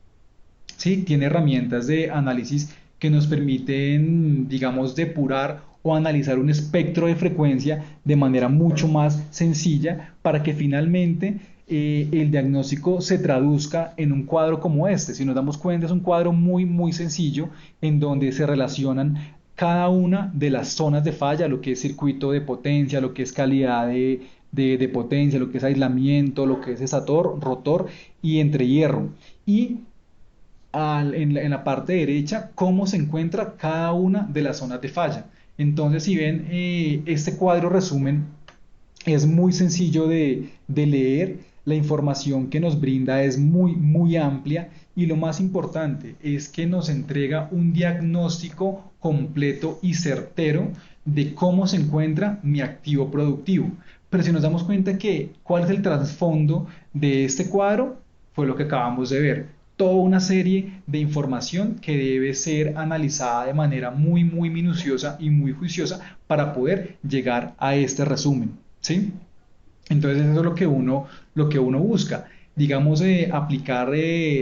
¿Sí? Tiene herramientas de análisis que nos permiten, digamos, depurar o analizar un espectro de frecuencia de manera mucho más sencilla para que finalmente el diagnóstico se traduzca en un cuadro como este. Si nos damos cuenta, es un cuadro muy, muy sencillo en donde se relacionan cada una de las zonas de falla, lo que es circuito de potencia, lo que es calidad de potencia, lo que es aislamiento, lo que es estator, rotor y entrehierro. Y en la parte derecha cómo se encuentra cada una de las zonas de falla. Entonces, si ven, este cuadro resumen es muy sencillo de leer, la información que nos brinda es muy, muy amplia y lo más importante es que nos entrega un diagnóstico completo y certero de cómo se encuentra mi activo productivo. Pero si nos damos cuenta que cuál es el trasfondo de este cuadro, fue lo que acabamos de ver. Toda una serie de información que debe ser analizada de manera muy, muy minuciosa y muy juiciosa para poder llegar a este resumen. ¿Sí? Entonces eso es lo que uno busca. Digamos, aplicar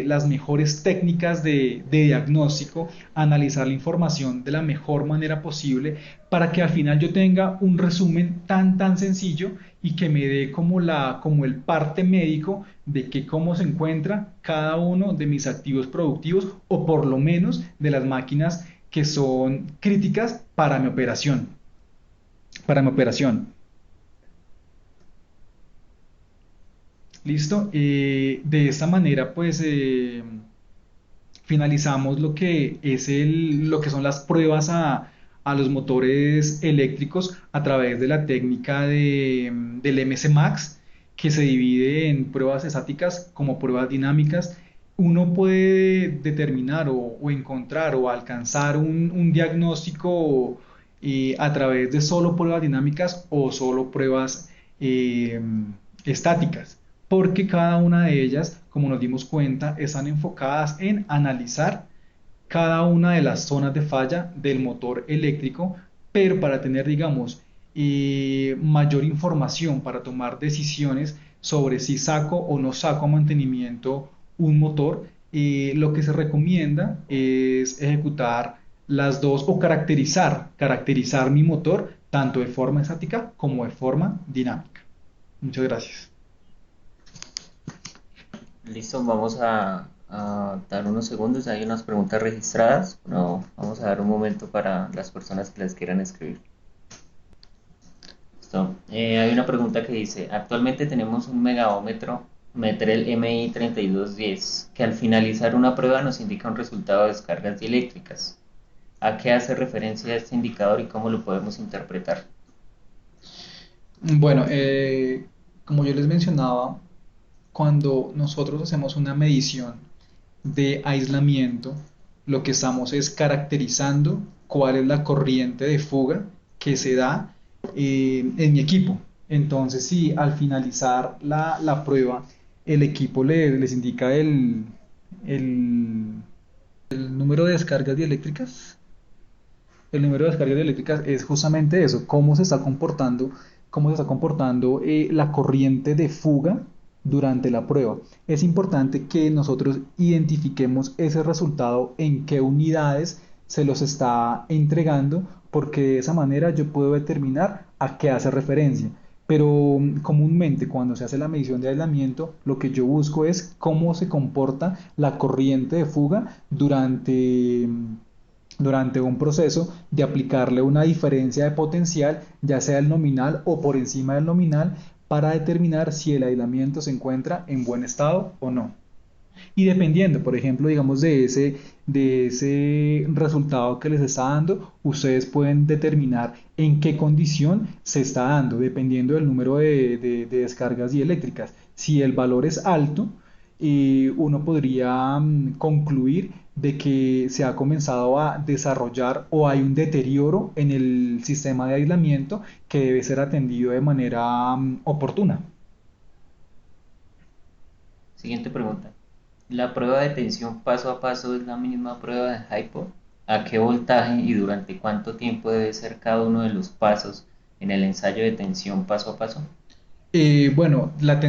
las mejores técnicas de diagnóstico, analizar la información de la mejor manera posible para que al final yo tenga un resumen tan sencillo y que me dé como el parte médico de que cómo se encuentra cada uno de mis activos productivos o por lo menos de las máquinas que son críticas para mi operación. Para mi operación. Listo. De esta manera, pues finalizamos lo que es lo que son las pruebas a los motores eléctricos a través de la técnica del MC Max, que se divide en pruebas estáticas como pruebas dinámicas. Uno puede determinar o encontrar o alcanzar un diagnóstico a través de solo pruebas dinámicas o solo pruebas estáticas, porque cada una de ellas, como nos dimos cuenta, están enfocadas en analizar cada una de las zonas de falla del motor eléctrico, pero para tener, digamos, mayor información para tomar decisiones sobre si saco o no saco a mantenimiento un motor, lo que se recomienda es ejecutar las dos o caracterizar mi motor tanto de forma estática como de forma dinámica. Muchas gracias. Listo, vamos a dar unos segundos, hay unas preguntas registradas. No, vamos a dar un momento para las personas que las quieran escribir. Listo. Hay una pregunta que dice, actualmente tenemos un megaómetro Metrel MI 3210 que al finalizar una prueba nos indica un resultado de descargas dieléctricas. ¿A qué hace referencia este indicador y cómo lo podemos interpretar? Bueno, como yo les mencionaba, cuando nosotros hacemos una medición de aislamiento, lo que estamos es caracterizando cuál es la corriente de fuga que se da en mi equipo. Entonces, si al finalizar la prueba, el equipo les indica el, el número de descargas dieléctricas, el número de descargas eléctricas es justamente eso, cómo se está comportando la corriente de fuga durante la prueba. Es importante que nosotros identifiquemos ese resultado en qué unidades se los está entregando, porque de esa manera yo puedo determinar a qué hace referencia. Pero comúnmente cuando se hace la medición de aislamiento, lo que yo busco es cómo se comporta la corriente de fuga durante un proceso de aplicarle una diferencia de potencial, ya sea el nominal o por encima del nominal, para determinar si el aislamiento se encuentra en buen estado o no. Y dependiendo, por ejemplo, digamos de ese resultado que les está dando, ustedes pueden determinar en qué condición se está dando, dependiendo del número de descargas dieléctricas. Si el valor es alto, uno podría concluir de que se ha comenzado a desarrollar o hay un deterioro en el sistema de aislamiento que debe ser atendido de manera oportuna. Siguiente pregunta. ¿La prueba de tensión paso a paso es la misma prueba de hypo? ¿A qué voltaje y durante cuánto tiempo debe ser cada uno de los pasos en el ensayo de tensión paso a paso? Bueno, la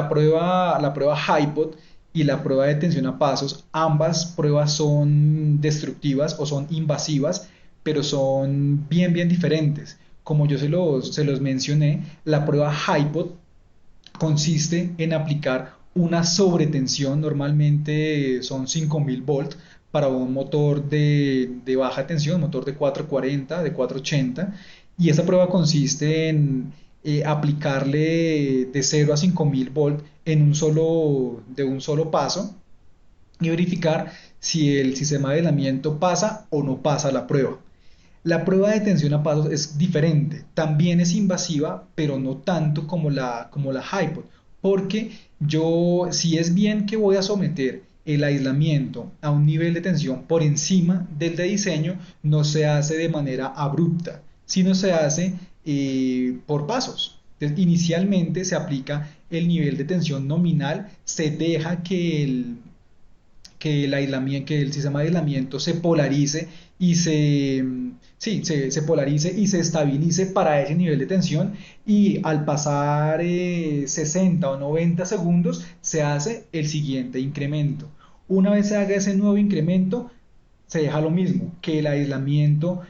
prueba HiPod y la prueba de tensión a pasos, ambas pruebas son destructivas o son invasivas, pero son bien diferentes. Como yo se los mencioné, la prueba HiPod consiste en aplicar una sobretensión, normalmente son 5000 volts, para un motor de baja tensión, motor de 440, de 480, y esa prueba consiste en aplicarle de 0 a 5000 volts de un solo paso y verificar si el sistema de aislamiento pasa o no pasa la prueba. La prueba de tensión a pasos es diferente, también es invasiva, pero no tanto como la HiPod, porque si es bien que voy a someter el aislamiento a un nivel de tensión por encima del de diseño, no se hace de manera abrupta, sino se hace por pasos. Entonces, inicialmente se aplica el nivel de tensión nominal, se deja que el sistema de aislamiento se polarice y se polarice y se estabilice para ese nivel de tensión, y al pasar 60 o 90 segundos se hace el siguiente incremento. Una vez se haga ese nuevo incremento, se deja lo mismo, que el aislamiento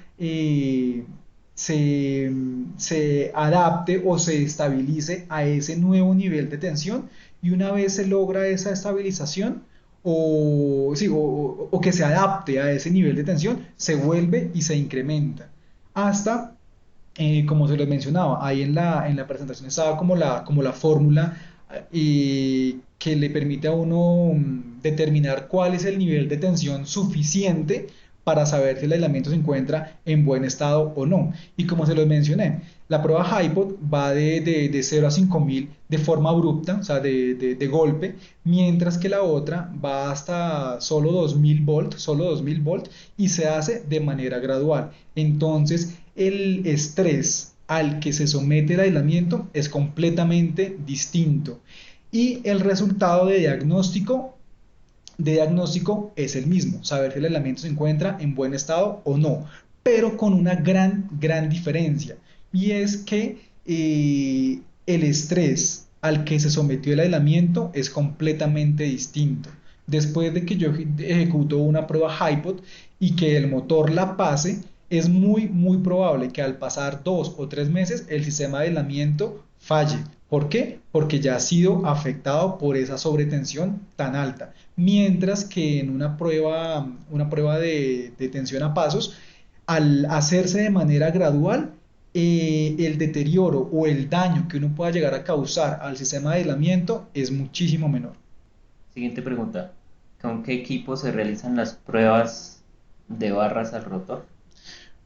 se, se adapte o se estabilice a ese nuevo nivel de tensión, y una vez se logra esa estabilización, o, sí, o que se adapte a ese nivel de tensión, se vuelve y se incrementa hasta, como se les mencionaba, ahí en la presentación estaba como la fórmula que le permite a uno determinar cuál es el nivel de tensión suficiente para saber si el aislamiento se encuentra en buen estado o no. Y como se los mencioné, la prueba HiPod va de 0 a 5000 de forma abrupta, o sea, de golpe, mientras que la otra va hasta solo 2000 volts, y se hace de manera gradual. Entonces, el estrés al que se somete el aislamiento es completamente distinto. Y el resultado de diagnóstico es el mismo, saber si el aislamiento se encuentra en buen estado o no, pero con una gran diferencia, y es que el estrés al que se sometió el aislamiento es completamente distinto. Después de que yo ejecuto una prueba HiPod y que el motor la pase, es muy probable que al pasar 2 o 3 meses el sistema de aislamiento falle. ¿Por qué? Porque ya ha sido afectado por esa sobretensión tan alta. Mientras que en una prueba de tensión a pasos, al hacerse de manera gradual, el deterioro o el daño que uno pueda llegar a causar al sistema de aislamiento es muchísimo menor. Siguiente pregunta. ¿Con qué equipo se realizan las pruebas de barras al rotor?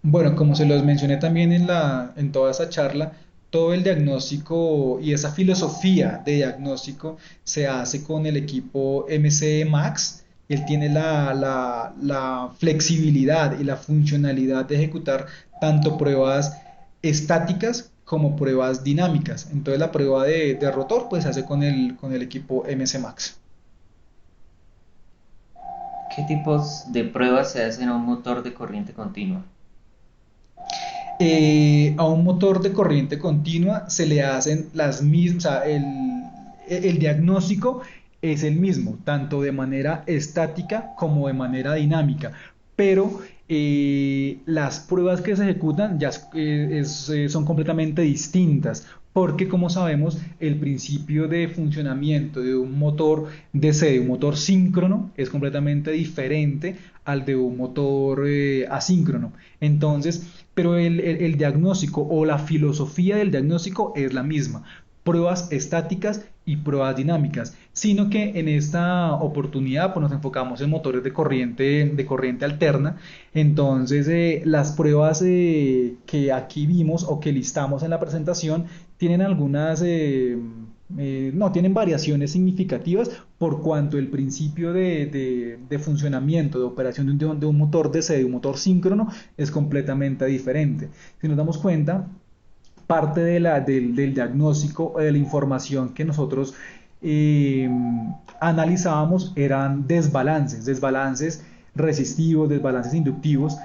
Bueno, como se los mencioné también en toda esa charla, todo el diagnóstico y esa filosofía de diagnóstico se hace con el equipo MC Max. Él tiene la flexibilidad y la funcionalidad de ejecutar tanto pruebas estáticas como pruebas dinámicas. Entonces la prueba de rotor pues se hace con el equipo MC Max. ¿Qué tipos de pruebas se hacen a un motor de corriente continua? A un motor de corriente continua se le hacen las mismas, o sea, el diagnóstico es el mismo, tanto de manera estática como de manera dinámica, pero las pruebas que se ejecutan ya son completamente distintas, porque como sabemos, el principio de funcionamiento de un motor DC, de un motor síncrono, es completamente diferente al de un motor asíncrono. Entonces, pero el diagnóstico o la filosofía del diagnóstico es la misma: pruebas estáticas y pruebas dinámicas, sino que en esta oportunidad pues, nos enfocamos en motores de corriente alterna. Entonces, las pruebas que aquí vimos o que listamos en la presentación tienen no, tienen variaciones significativas, por cuanto el principio de funcionamiento, de operación de un motor DC, de un motor síncrono, es completamente diferente. Si nos damos cuenta, parte del diagnóstico o de la información que nosotros eh, analizábamos eran desbalances resistivos, desbalances inductivos.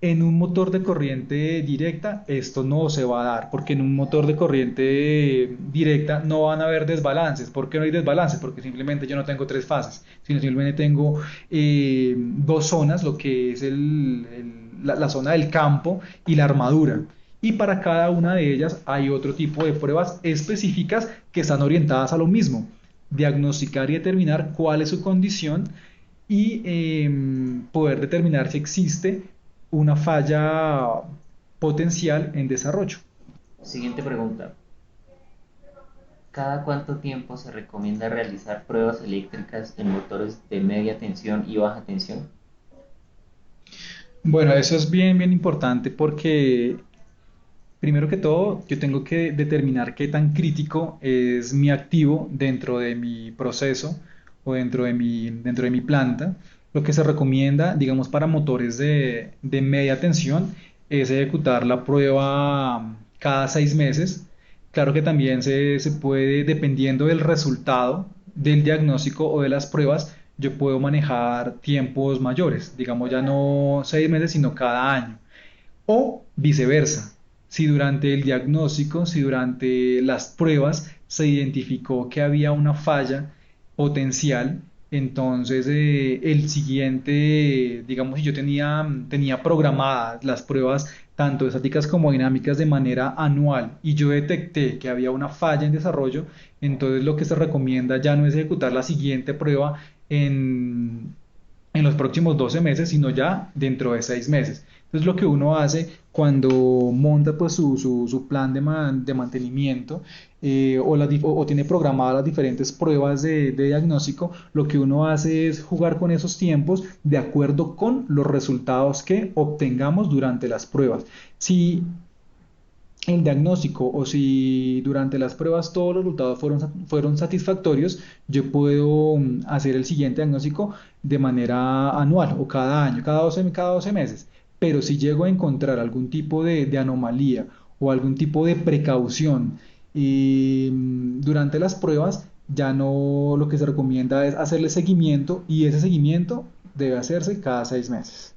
En un motor de corriente directa esto no se va a dar, porque en un motor de corriente directa no van a haber desbalances. ¿Por qué no hay desbalances? Porque simplemente yo no tengo tres fases, sino simplemente tengo dos zonas, lo que es la zona del campo y la armadura. Y para cada una de ellas hay otro tipo de pruebas específicas que están orientadas a lo mismo, diagnosticar y determinar cuál es su condición y poder determinar si existe una falla potencial en desarrollo. Siguiente pregunta. ¿Cada cuánto tiempo se recomienda realizar pruebas eléctricas en motores de media tensión y baja tensión? Bueno, eso es bien, bien importante porque primero que todo yo tengo que determinar qué tan crítico es mi activo dentro de mi proceso o dentro de mi planta. Lo que se recomienda, digamos, para motores de media tensión es ejecutar la prueba cada 6 meses. Claro que también se puede, dependiendo del resultado del diagnóstico o de las pruebas, yo puedo manejar tiempos mayores, digamos ya no 6 meses, sino cada año. O viceversa, si durante el diagnóstico, si durante las pruebas se identificó que había una falla potencial, entonces el siguiente, digamos, si yo tenía programadas las pruebas tanto estáticas como dinámicas de manera anual y yo detecté que había una falla en desarrollo, entonces lo que se recomienda ya no es ejecutar la siguiente prueba en, en los próximos 12 meses, sino ya dentro de 6 meses. Entonces lo que uno hace cuando monta pues su plan de mantenimiento o tiene programadas las diferentes pruebas de diagnóstico, lo que uno hace es jugar con esos tiempos de acuerdo con los resultados que obtengamos durante las pruebas. Si el diagnóstico o si durante las pruebas todos los resultados fueron satisfactorios, yo puedo hacer el siguiente diagnóstico de manera anual o cada año, cada 12 meses. Pero si llego a encontrar algún tipo de anomalía o algún tipo de precaución durante las pruebas, ya no lo que se recomienda es hacerle seguimiento y ese seguimiento debe hacerse cada 6 meses.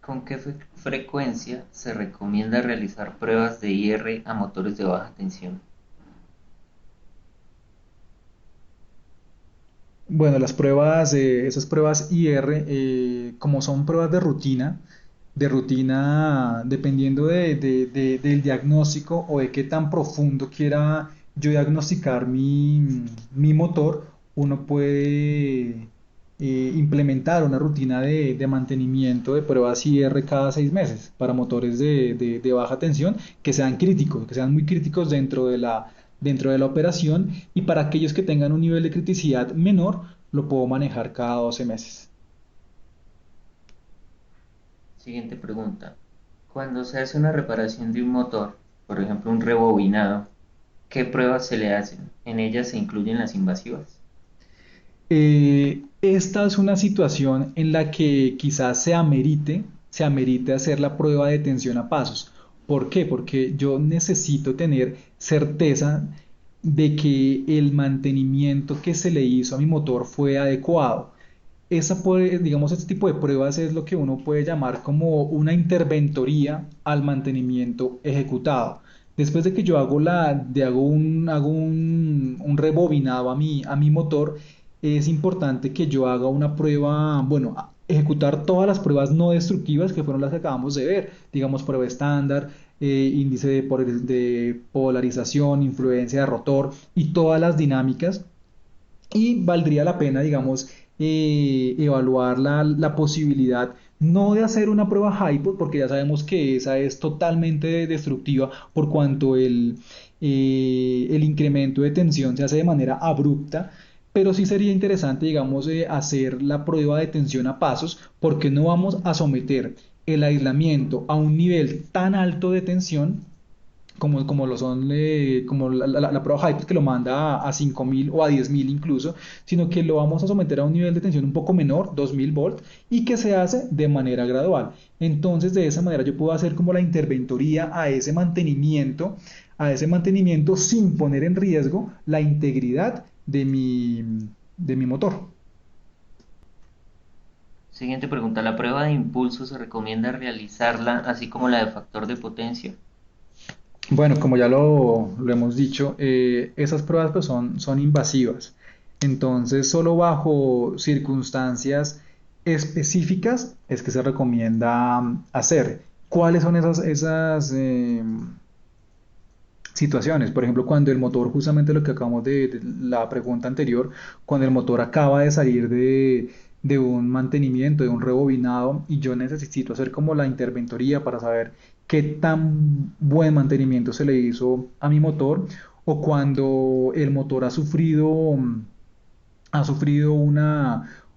¿Con qué frecuencia se recomienda realizar pruebas de IR a motores de baja tensión? Bueno, esas pruebas IR, como son pruebas de rutina, dependiendo del diagnóstico o de qué tan profundo quiera yo diagnosticar mi motor, uno puede implementar una rutina de mantenimiento de pruebas IR cada 6 meses para motores de baja tensión que sean críticos, que sean muy críticos dentro de la operación y para aquellos que tengan un nivel de criticidad menor, lo puedo manejar cada 12 meses. Siguiente pregunta. Cuando se hace una reparación de un motor, por ejemplo un rebobinado, ¿qué pruebas se le hacen? En ellas se incluyen las invasivas. Esta es una situación en la que quizás se amerite hacer la prueba de tensión a pasos. ¿Por qué? Porque yo necesito tener certeza de que el mantenimiento que se le hizo a mi motor fue adecuado. Digamos, este tipo de pruebas es lo que uno puede llamar como una interventoría al mantenimiento ejecutado. Después de que yo hago un rebobinado a mi motor, es importante que yo haga una prueba, bueno, ejecutar todas las pruebas no destructivas que fueron las que acabamos de ver, digamos, prueba estándar, índice de polarización, influencia de rotor y todas las dinámicas y valdría la pena, digamos, evaluar la posibilidad no de hacer una prueba HiPod, porque ya sabemos que esa es totalmente destructiva por cuanto el incremento de tensión se hace de manera abrupta, pero sí sería interesante, digamos, hacer la prueba de tensión a pasos, porque no vamos a someter el aislamiento a un nivel tan alto de tensión como lo son como la prueba Hyper que lo manda a 5.000 o a 10.000 incluso, sino que lo vamos a someter a un nivel de tensión un poco menor, 2.000 volt, y que se hace de manera gradual. Entonces, de esa manera yo puedo hacer como la interventoría a ese mantenimiento sin poner en riesgo la integridad de mi motor. Siguiente pregunta. ¿La prueba de impulso se recomienda realizarla así como la de factor de potencia? Bueno, como ya lo hemos dicho, esas pruebas pues son invasivas. Entonces, solo bajo circunstancias específicas es que se recomienda hacer. ¿Cuáles son esas situaciones? Por ejemplo, cuando el motor, justamente lo que acabamos de la pregunta anterior, cuando el motor acaba de salir de un mantenimiento, de un rebobinado, y yo necesito hacer como la interventoría para saber qué tan buen mantenimiento se le hizo a mi motor, o cuando el motor ha sufrido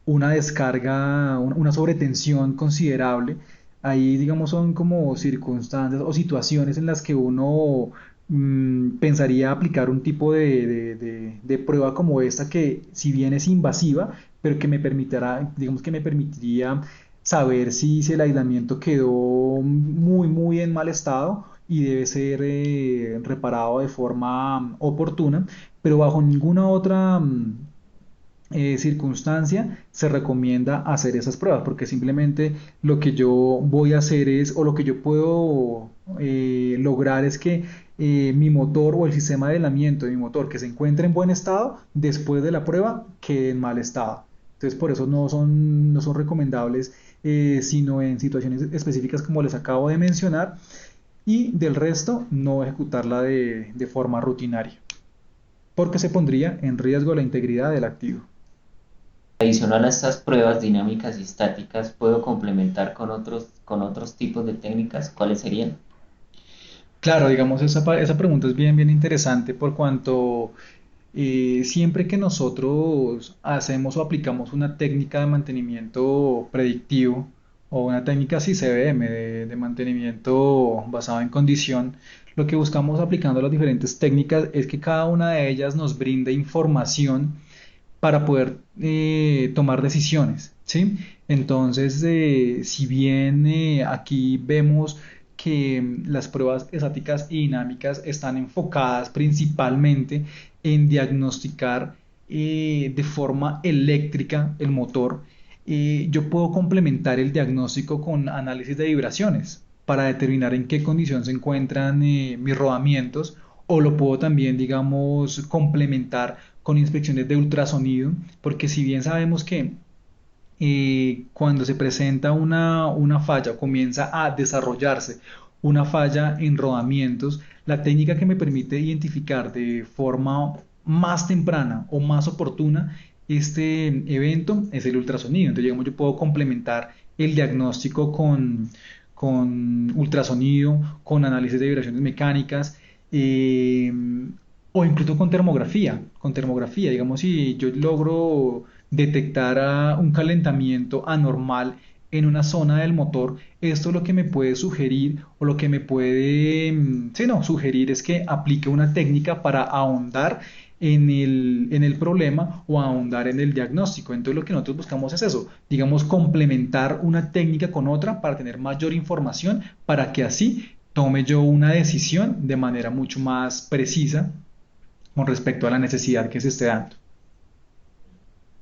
una descarga, una sobretensión considerable. Ahí, digamos, son como circunstancias o situaciones en las que uno pensaría aplicar un tipo de prueba como esta que, si bien es invasiva, pero que me permitirá, digamos que me permitiría saber si el aislamiento quedó muy, muy en mal estado y debe ser reparado de forma oportuna, pero bajo ninguna otra circunstancia se recomienda hacer esas pruebas, porque simplemente lo que yo voy a hacer es, o lo que yo puedo lograr es que mi motor o el sistema de aislamiento de mi motor que se encuentre en buen estado, después de la prueba quede en mal estado. Entonces, por eso no son recomendables, sino en situaciones específicas como les acabo de mencionar, y del resto no ejecutarla de forma rutinaria, porque se pondría en riesgo la integridad del activo. Adicional a estas pruebas dinámicas y estáticas, ¿puedo complementar con otros tipos de técnicas? ¿Cuáles serían? Claro, digamos, esa pregunta es bien, bien interesante por cuanto siempre que nosotros hacemos o aplicamos una técnica de mantenimiento predictivo o una técnica CCBM de mantenimiento basado en condición, lo que buscamos aplicando las diferentes técnicas es que cada una de ellas nos brinde información para poder tomar decisiones, ¿sí? Entonces, si bien aquí vemos que las pruebas estáticas y dinámicas están enfocadas principalmente en diagnosticar de forma eléctrica el motor, yo puedo complementar el diagnóstico con análisis de vibraciones para determinar en qué condición se encuentran mis rodamientos, o lo puedo también, digamos, complementar con inspecciones de ultrasonido, porque si bien sabemos que cuando se presenta una falla o comienza a desarrollarse una falla en rodamientos, la técnica que me permite identificar de forma más temprana o más oportuna este evento es el ultrasonido. Entonces, digamos, yo puedo complementar el diagnóstico con ultrasonido, con análisis de vibraciones mecánicas, eh, o incluso con termografía, digamos, si yo logro detectar un calentamiento anormal en una zona del motor, esto lo que me puede sugerir o lo que me puede, sí, no, sugerir es que aplique una técnica para ahondar en el problema o ahondar en el diagnóstico. Entonces lo que nosotros buscamos es eso, digamos, complementar una técnica con otra para tener mayor información, para que así tome yo una decisión de manera mucho más precisa con respecto a la necesidad que se esté dando.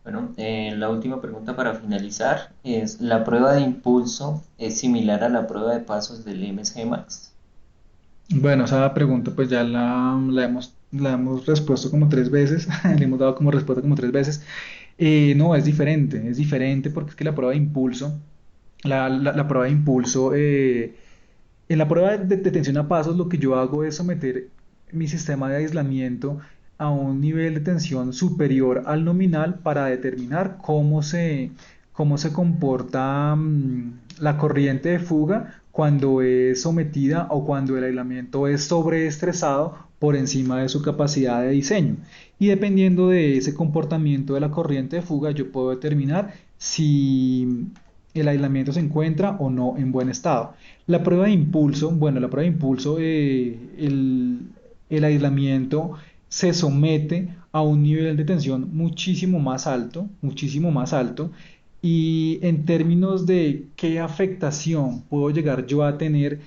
Bueno, la última pregunta para finalizar es, ¿la prueba de impulso es similar a la prueba de pasos del MSG Max? Bueno, esa pregunta pues ya la hemos respuesto como 3 veces, le hemos dado como respuesta como 3 veces. No, es diferente porque es que la prueba de impulso, la prueba de impulso, en la prueba de tensión a pasos lo que yo hago es someter mi sistema de aislamiento a un nivel de tensión superior al nominal para determinar cómo se comporta la corriente de fuga cuando es sometida o cuando el aislamiento es sobreestresado por encima de su capacidad de diseño. Y dependiendo de ese comportamiento de la corriente de fuga, yo puedo determinar si el aislamiento se encuentra o no en buen estado. La prueba de impulso, bueno, la prueba de impulso, el aislamiento se somete a un nivel de tensión muchísimo más alto, y en términos de qué afectación puedo llegar yo a tener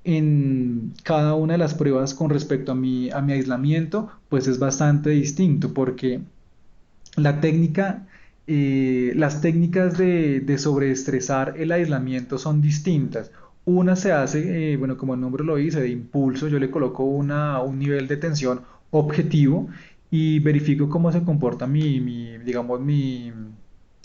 en cada una de las pruebas con respecto a mi aislamiento, pues es bastante distinto, porque las técnicas de sobreestresar el aislamiento son distintas. Una se hace, bueno, como el nombre lo dice, de impulso. Yo le coloco un nivel de tensión objetivo y verifico cómo se comporta digamos,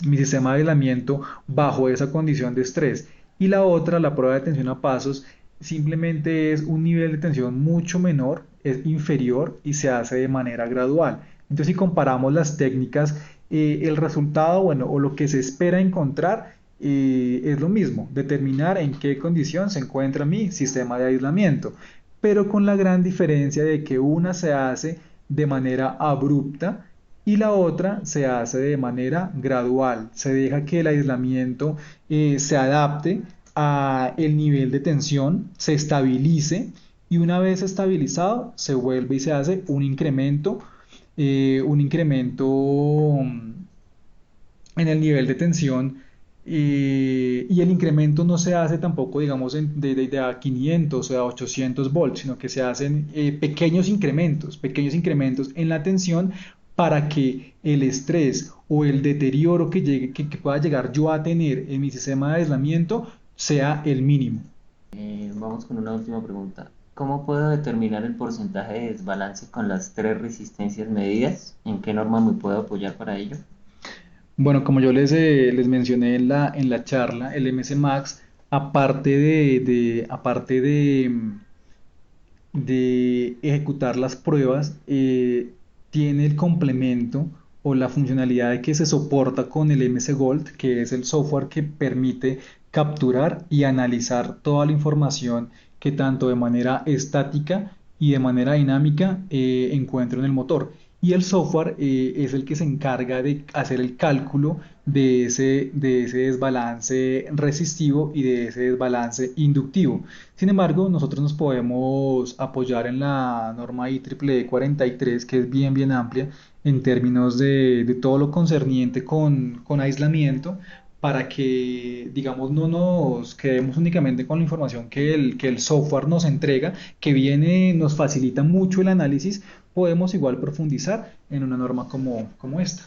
mi sistema de aislamiento bajo esa condición de estrés. Y la otra, la prueba de tensión a pasos, simplemente es un nivel de tensión mucho menor, es inferior y se hace de manera gradual. Entonces, si comparamos las técnicas, el resultado, bueno, o lo que se espera encontrar es lo mismo, determinar en qué condición se encuentra mi sistema de aislamiento, pero con la gran diferencia de que una se hace de manera abrupta y la otra se hace de manera gradual. Se deja que el aislamiento se adapte a el nivel de tensión, se estabilice y una vez estabilizado se vuelve y se hace un incremento en el nivel de tensión y el incremento no se hace tampoco, digamos, de a 500 o a 800 volts, sino que se hacen pequeños incrementos en la tensión para que el estrés o el deterioro que pueda llegar yo a tener en mi sistema de aislamiento sea el mínimo. Vamos con una última pregunta. ¿Cómo puedo determinar el porcentaje de desbalance con las tres resistencias medidas? ¿En qué norma me puedo apoyar para ello? Bueno, como yo les mencioné en la charla, el MS Max, aparte de ejecutar las pruebas, tiene el complemento o la funcionalidad de que se soporta con el MS Gold, que es el software que permite capturar y analizar toda la información que tanto de manera estática y de manera dinámica encuentro en el motor. Y el software es el que se encarga de hacer el cálculo de ese desbalance resistivo y de ese desbalance inductivo. Sin embargo, nosotros nos podemos apoyar en la norma IEEE 43, que es bien, bien amplia en términos de todo lo concerniente con aislamiento, para que, digamos, no nos quedemos únicamente con la información que el software nos entrega, que viene, nos facilita mucho el análisis, podemos igual profundizar en una norma como esta.